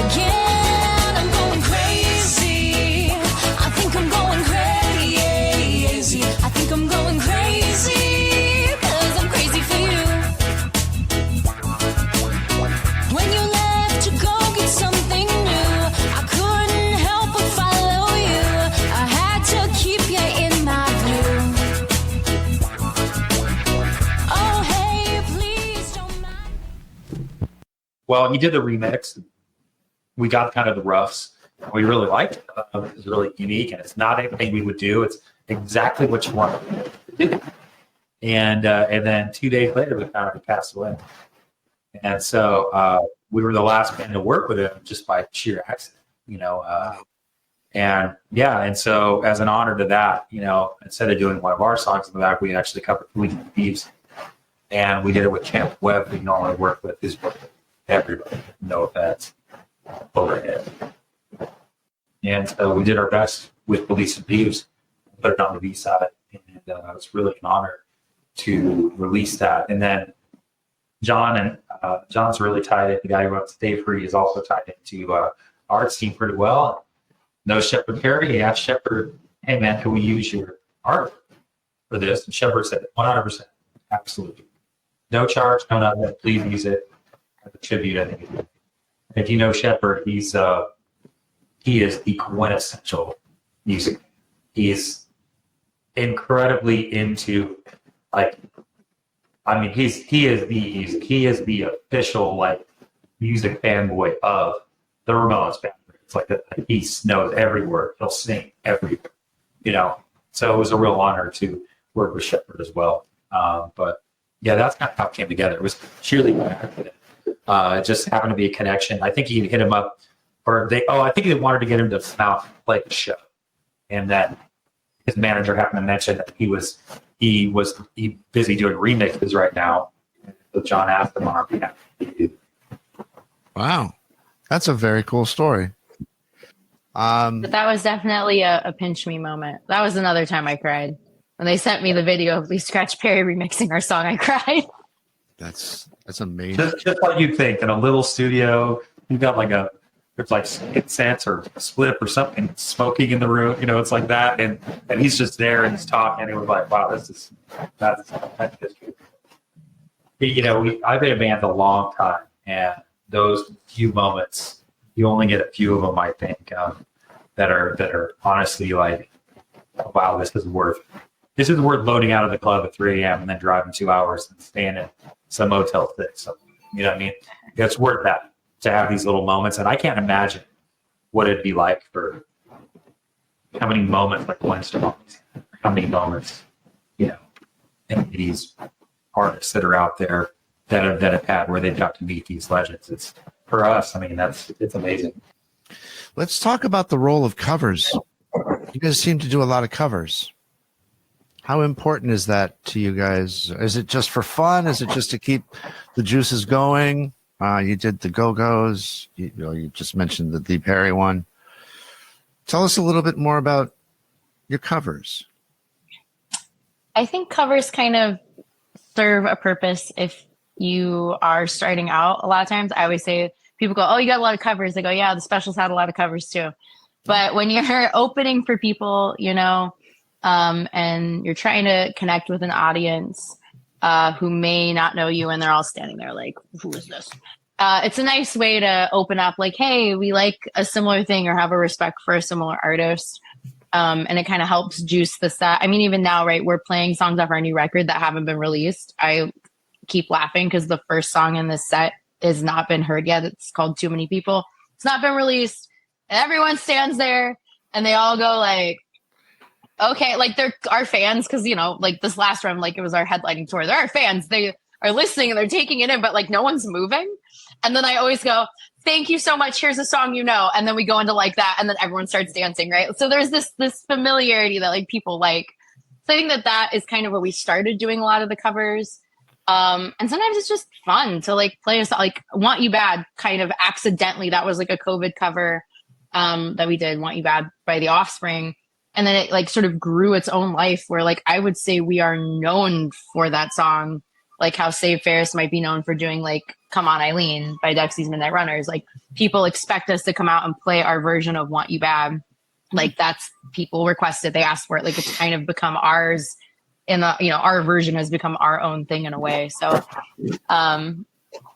Speaker 2: again. I'm going crazy. I think I'm going crazy. I think I'm going crazy 'cause I'm crazy for you. When you left to go get something new, I couldn't help but follow you. I had to keep you in my view. Oh hey, please don't mind.
Speaker 6: Well, he did the remix. We got kind of the roughs. We really liked it. It was really unique, and it's not anything we would do. It's exactly what you want to do. And then 2 days later, we found out he passed away. And so we were the last band to work with him just by sheer accident, you know. And yeah, and so as an honor to that, you know, instead of doing one of our songs in the back, we actually covered Police and Thieves. And we did it with Champ Webb, who we normally work with. Who's worked with everybody, no offense, overhead. And so we did our best with Police and Thieves, put it on the B-side, and it was really an honor to release that. And then John's really tied in. The guy who runs Stay Free is also tied into our team pretty well. No Shepard Perry. He asked Shepard, "Hey man, can we use your art for this?" And Shepard said, "100%, absolutely, no charge, no nothing. Please use it as a tribute." I think if you know Shepard, he is the quintessential music. He's incredibly into, like, I mean, he is the music. He is the official, like, music fanboy of the Ramones band. It's like he knows every word. He'll sing every, you know. So it was a real honor to work with Shepard as well. But yeah, that's kind of how it came together. It was sheerly by accident. It just happened to be a connection. I think he hit him up, I think they wanted to get him to come out and play the show, and then his manager happened to mention that he was busy doing remixes right now. So John asked him on our behalf.
Speaker 3: Wow. That's a very cool story.
Speaker 5: But that was definitely a pinch me moment. That was another time I cried. When they sent me the video of Lee Scratch Perry remixing our song, I cried.
Speaker 3: That's amazing.
Speaker 6: Just like you think, in a little studio, you've got there's like incense or a split or something smoking in the room, you know, it's like that. And he's just there and he's talking, and it was like, wow, that's history. You know, I've been in a band a long time, and those few moments, you only get a few of them, I think, that are honestly like, wow, this is worth loading out of the club at 3 a.m. and then driving 2 hours and staying in some Motel 6. So, you know what I mean? It's worth that to have these little moments. And I can't imagine what it'd be like for how many moments like Winston, how many moments, you know, and these artists that are out there that have had where they've got to meet these legends. It's for us. I mean, it's amazing.
Speaker 3: Let's talk about the role of covers. You guys seem to do a lot of covers. How important is that to you guys? Is it just for fun? Is it just to keep the juices going? You did the Go-Go's. You just mentioned the Perry one. Tell us a little bit more about your covers.
Speaker 5: I think covers kind of serve a purpose if you are starting out. A lot of times I always say, people go, "Oh, you got a lot of covers." They go, "Yeah, the Specials had a lot of covers too." But when you're opening for people, you know, and you're trying to connect with an audience who may not know you, and they're all standing there like, "Who is this?" It's a nice way to open up like, "Hey, we like a similar thing or have a respect for a similar artist." And it kind of helps juice the set. I mean, even now, right, we're playing songs off our new record that haven't been released. I keep laughing because the first song in this set has not been heard yet. It's called Too Many People. It's not been released. And everyone stands there and they all go like, okay, like they're our fans, because like this last run, like it was our headlining tour. They're our fans. They are listening and they're taking it in, but like no one's moving. And then I always go, thank you so much. Here's a song and then we go into like that, and then everyone starts dancing, right? So there's this familiarity that like people like. So I think that is kind of where we started doing a lot of the covers. And sometimes it's just fun to like play us like Want You Bad kind of accidentally. That was like a COVID cover that we did, Want You Bad by The Offspring. And then it like sort of grew its own life where like I would say we are known for that song, like how Save Ferris might be known for doing like Come On Eileen by Dexy's Midnight Runners. Like people expect us to come out and play our version of Want You Bad. Like that's people requested, they asked for it. Like it's kind of become ours in the, our version has become our own thing in a way. So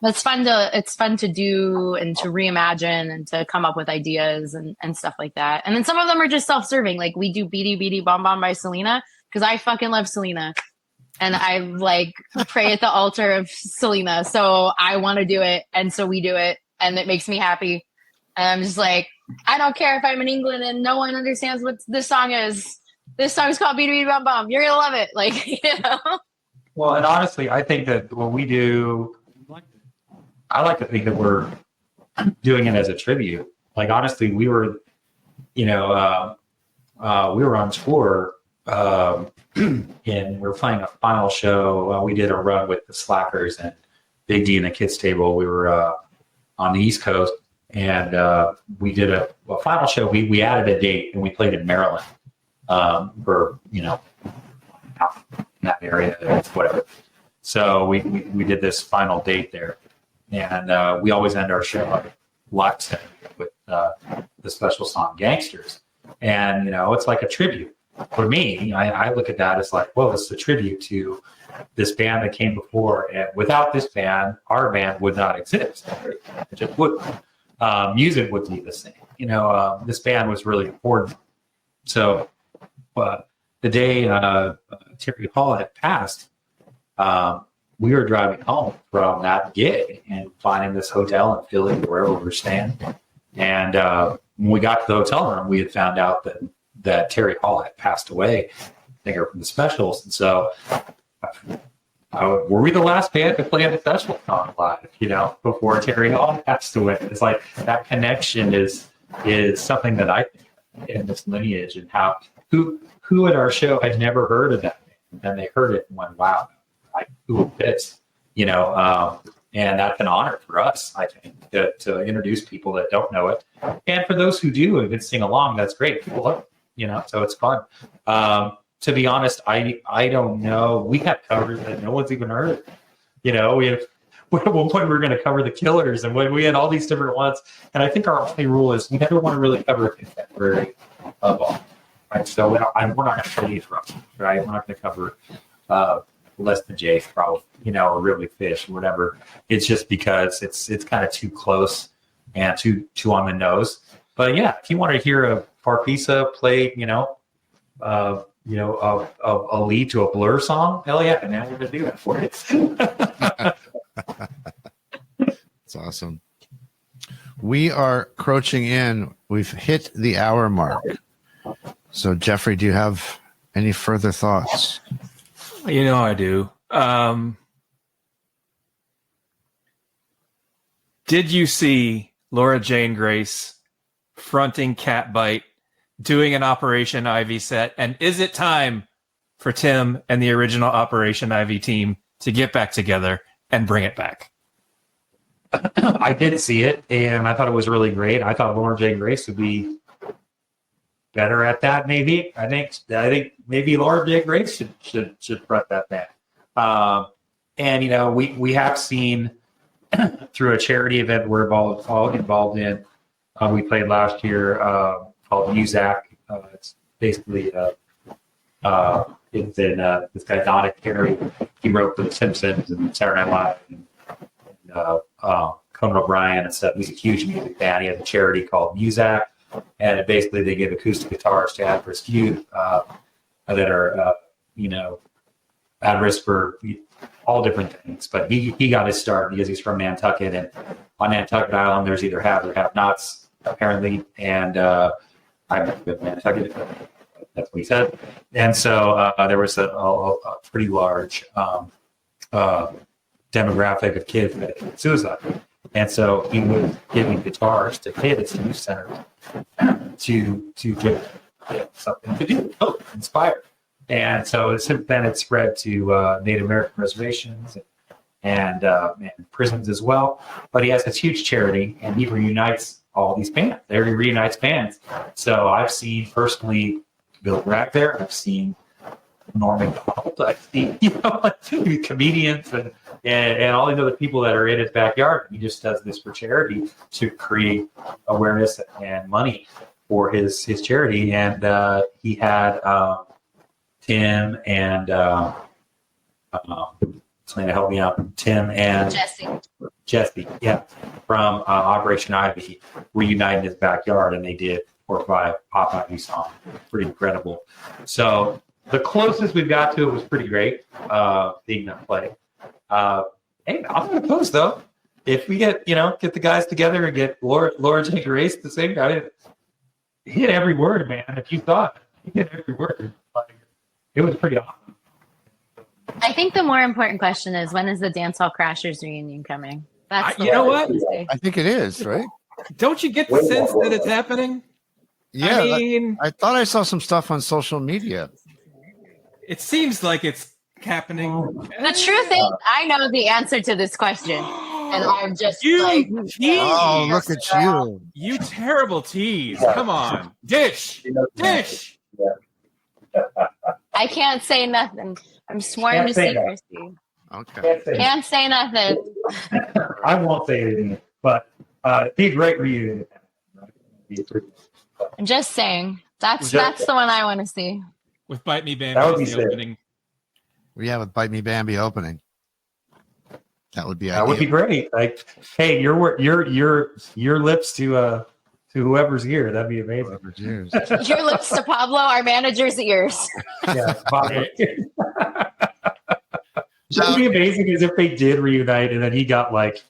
Speaker 5: it's fun to do and to reimagine and to come up with ideas and stuff like that. And then some of them are just self-serving. Like we do Beady Beady Bom Bom by Selena because I fucking love Selena. And I like pray at the altar of Selena. So I want to do it. And so we do it. And it makes me happy. And I'm just like, I don't care if I'm in England and no one understands what this song is. This song is called Beady Beady Bum Bum. You're going to love it. Like,
Speaker 6: Well, and honestly, I think that when we do, I like to think that we're doing it as a tribute. Like, honestly, we were, we were on tour and we were playing a final show. We did a run with the Slackers and Big D and the Kids Table. We were on the East Coast, and we did a final show. We added a date, and we played in Maryland for out in that area, whatever. So we did this final date there, and we always end our show with the special song "Gangsters," and it's like a tribute. For me, I look at that as like, well, it's a tribute to this band that came before, and without this band, our band would not exist. It just wouldn't. Music would be the same. This band was really important. So the day Terry Hall had passed, we were driving home from that gig and finding this hotel in Philly, wherever we were staying. And when we got to the hotel room, we had found out that Terry Hall had passed away, I think from the Specials. And so were we the last band to play at the Special song live, before Terry Hall passed away? It's like that connection is something that I think in this lineage, and how who at our show had never heard of that band, and then they heard it and went, wow, like, who is this? And that's an honor for us, I think, to introduce people that don't know it. And for those who do and can sing along, that's great. People love it, so it's fun. To be honest, I don't know. We have covers that no one's even heard. We have, at one point we were going to cover the Killers, and we had all these different ones. And I think our only rule is we never want to really cover a contemporary of all. Right? So we're not going to show these rough, right? We're not going to cover Less Than Jake, probably, or Really Fish, or whatever. It's just because it's kind of too close and too on the nose. But yeah, if you want to hear a Farfisa play, a lead to a Blur song, hell yeah, and now we're going to do that for you.
Speaker 3: That's awesome. We are crouching in. We've hit the hour mark. So, Jeffrey, do you have any further thoughts?
Speaker 4: I do. Did you see Laura Jane Grace fronting Catbite, doing an Operation Ivy set? And is it time for Tim and the original Operation Ivy team to get back together and bring it back?
Speaker 6: I did see it, and I thought it was really great. I thought Laura Jane Grace would be better at that. Maybe I think maybe Laura Jane Grace should front that band. And we have seen through a charity event we're all involved in. We played last year called Muzak. It's basically it's in this guy Donna Carey. He wrote for The Simpsons and Saturday Night Live and Conan O'Brien and stuff. He's a huge music fan. He has a charity called Muzak, and basically they give acoustic guitars to at-risk youth that are at risk for all different things. But he got his start because he's from Nantucket, and on Nantucket Island, there's either have or have-nots apparently. And I'm with Nantucket. That's what he said. And so there was a pretty large demographic of kids that committed suicide. And so he was giving guitars to kids in youth centers to get something to do, inspire. And so then it spread to Native American reservations and prisons as well. But he has this huge charity, and he reunites all these bands. He reunites bands. So I've seen personally Bill Bragg there. I've seen Norman Donald. I've seen comedians and all these other people that are in his backyard. He just does this for charity to create awareness and money for his charity. And he had Tim and Selena, help me out. Tim and Jesse, yeah, from Operation Ivy reunited in his backyard, and they did 4 or 5 Pop Ivy songs. Pretty incredible. So the closest we've got to it was pretty great, being that play. Hey, I'm not opposed though. If we get the guys together and get Laura J. Grace to sing, I mean, hit every word, man. If you thought he hit every word, like, it was pretty awesome.
Speaker 5: I think the more important question is, when is the Dance Hall Crashers reunion coming? That's
Speaker 4: You know what?
Speaker 3: I think it is, right?
Speaker 4: Don't you get the sense that it's happening?
Speaker 3: Yeah,
Speaker 4: I mean,
Speaker 3: I thought I saw some stuff on social media.
Speaker 4: it seems like it's happening.
Speaker 5: The truth is, I know the answer to this question, and I'm just like,
Speaker 3: Oh, look at you.
Speaker 4: You terrible tease. Come on. Dish.
Speaker 5: I can't say nothing. I'm sworn to secrecy.
Speaker 3: Okay.
Speaker 5: Can't say nothing.
Speaker 6: I won't say anything, but be a great reunion.
Speaker 5: I'm just saying. That's the one I want to see.
Speaker 4: With Bite Me Bambi
Speaker 6: That would be
Speaker 4: as the
Speaker 6: sick.
Speaker 4: opening.
Speaker 3: Yeah, with Bite Me Bambi opening. That would be
Speaker 6: That would be great. Like, hey, your lips to whoever's here. That'd be amazing.
Speaker 3: Cheers.
Speaker 5: Your lips to Pablo, our manager's ears.
Speaker 6: Yeah, What'd be amazing is if they did reunite and then he got like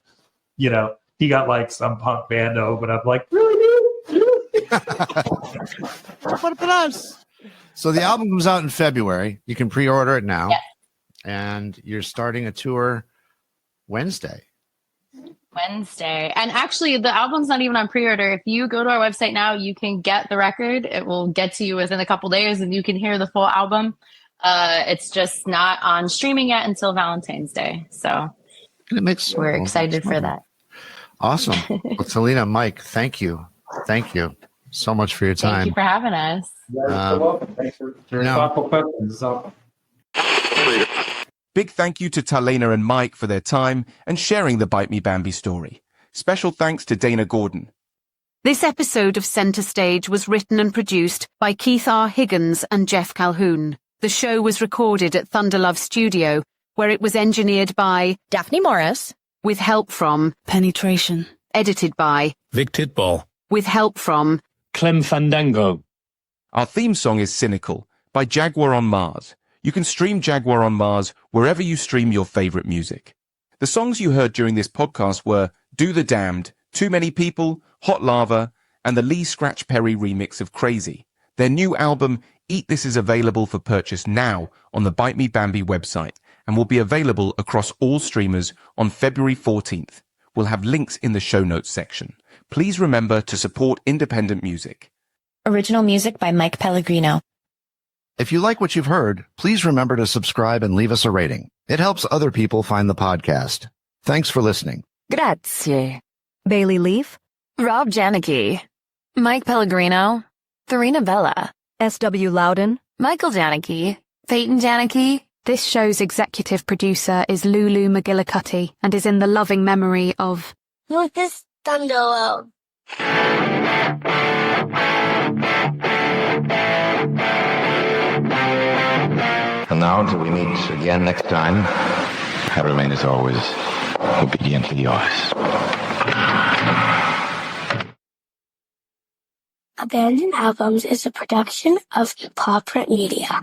Speaker 6: some punk band to open up. Like, really, dude?
Speaker 3: What about us? So the album comes out in February. You can pre-order it now.
Speaker 5: Yeah.
Speaker 3: And you're starting a tour Wednesday.
Speaker 5: And actually, the album's not even on pre-order. If you go to our website now, you can get the record. It will get to you within a couple days, and you can hear the full album. It's just not on streaming yet until Valentine's Day. So we're excited for that.
Speaker 3: Awesome. Well, Selena, Mike, thank you. Thank you so much for your time.
Speaker 5: Thank you for having us.
Speaker 6: You're welcome. Thanks for your thoughtful questions.
Speaker 1: Big thank you to Talena and Mike for their time and sharing the Bite Me Bambi story. Special thanks to Dana Gordon.
Speaker 9: This episode of Centre Stage was written and produced by Keith R. Higgins and Jeff Calhoun. The show was recorded at Thunderlove Studio, where it was engineered by
Speaker 10: Daphne Morris,
Speaker 9: with help from
Speaker 10: Penetration,
Speaker 9: edited by
Speaker 11: Vic Titball,
Speaker 9: with help from
Speaker 11: Clem Fandango.
Speaker 1: Our theme song is Cynical by Jaguar on Mars. You can stream Jaguar on Mars wherever you stream your favorite music. The songs you heard during this podcast were Do the Damned, Too Many People, Hot Lava, and the Lee Scratch Perry remix of Crazy. Their new album, Eat This, is available for purchase now on the Bite Me Bambi website and will be available across all streamers on February 14th. We'll have links in the show notes section. Please remember to support independent music.
Speaker 10: original music by Mike Pellegrino.
Speaker 3: If you like what you've heard, please remember to subscribe and leave us a rating. It helps other people find the podcast. Thanks for listening.
Speaker 10: Grazie. Bailey Leaf, Rob Janicki, Mike Pellegrino, Farina Bella, S.W. Loudon, Michael Janicki, Peyton Janicki.
Speaker 9: This show's executive producer is Lulu McGillicuddy and is in the loving memory of
Speaker 12: Lucas Thunderlove.
Speaker 8: And now, until we meet again next time, I remain as always, obediently yours.
Speaker 12: Abandoned Albums is a production of Paw Print Media.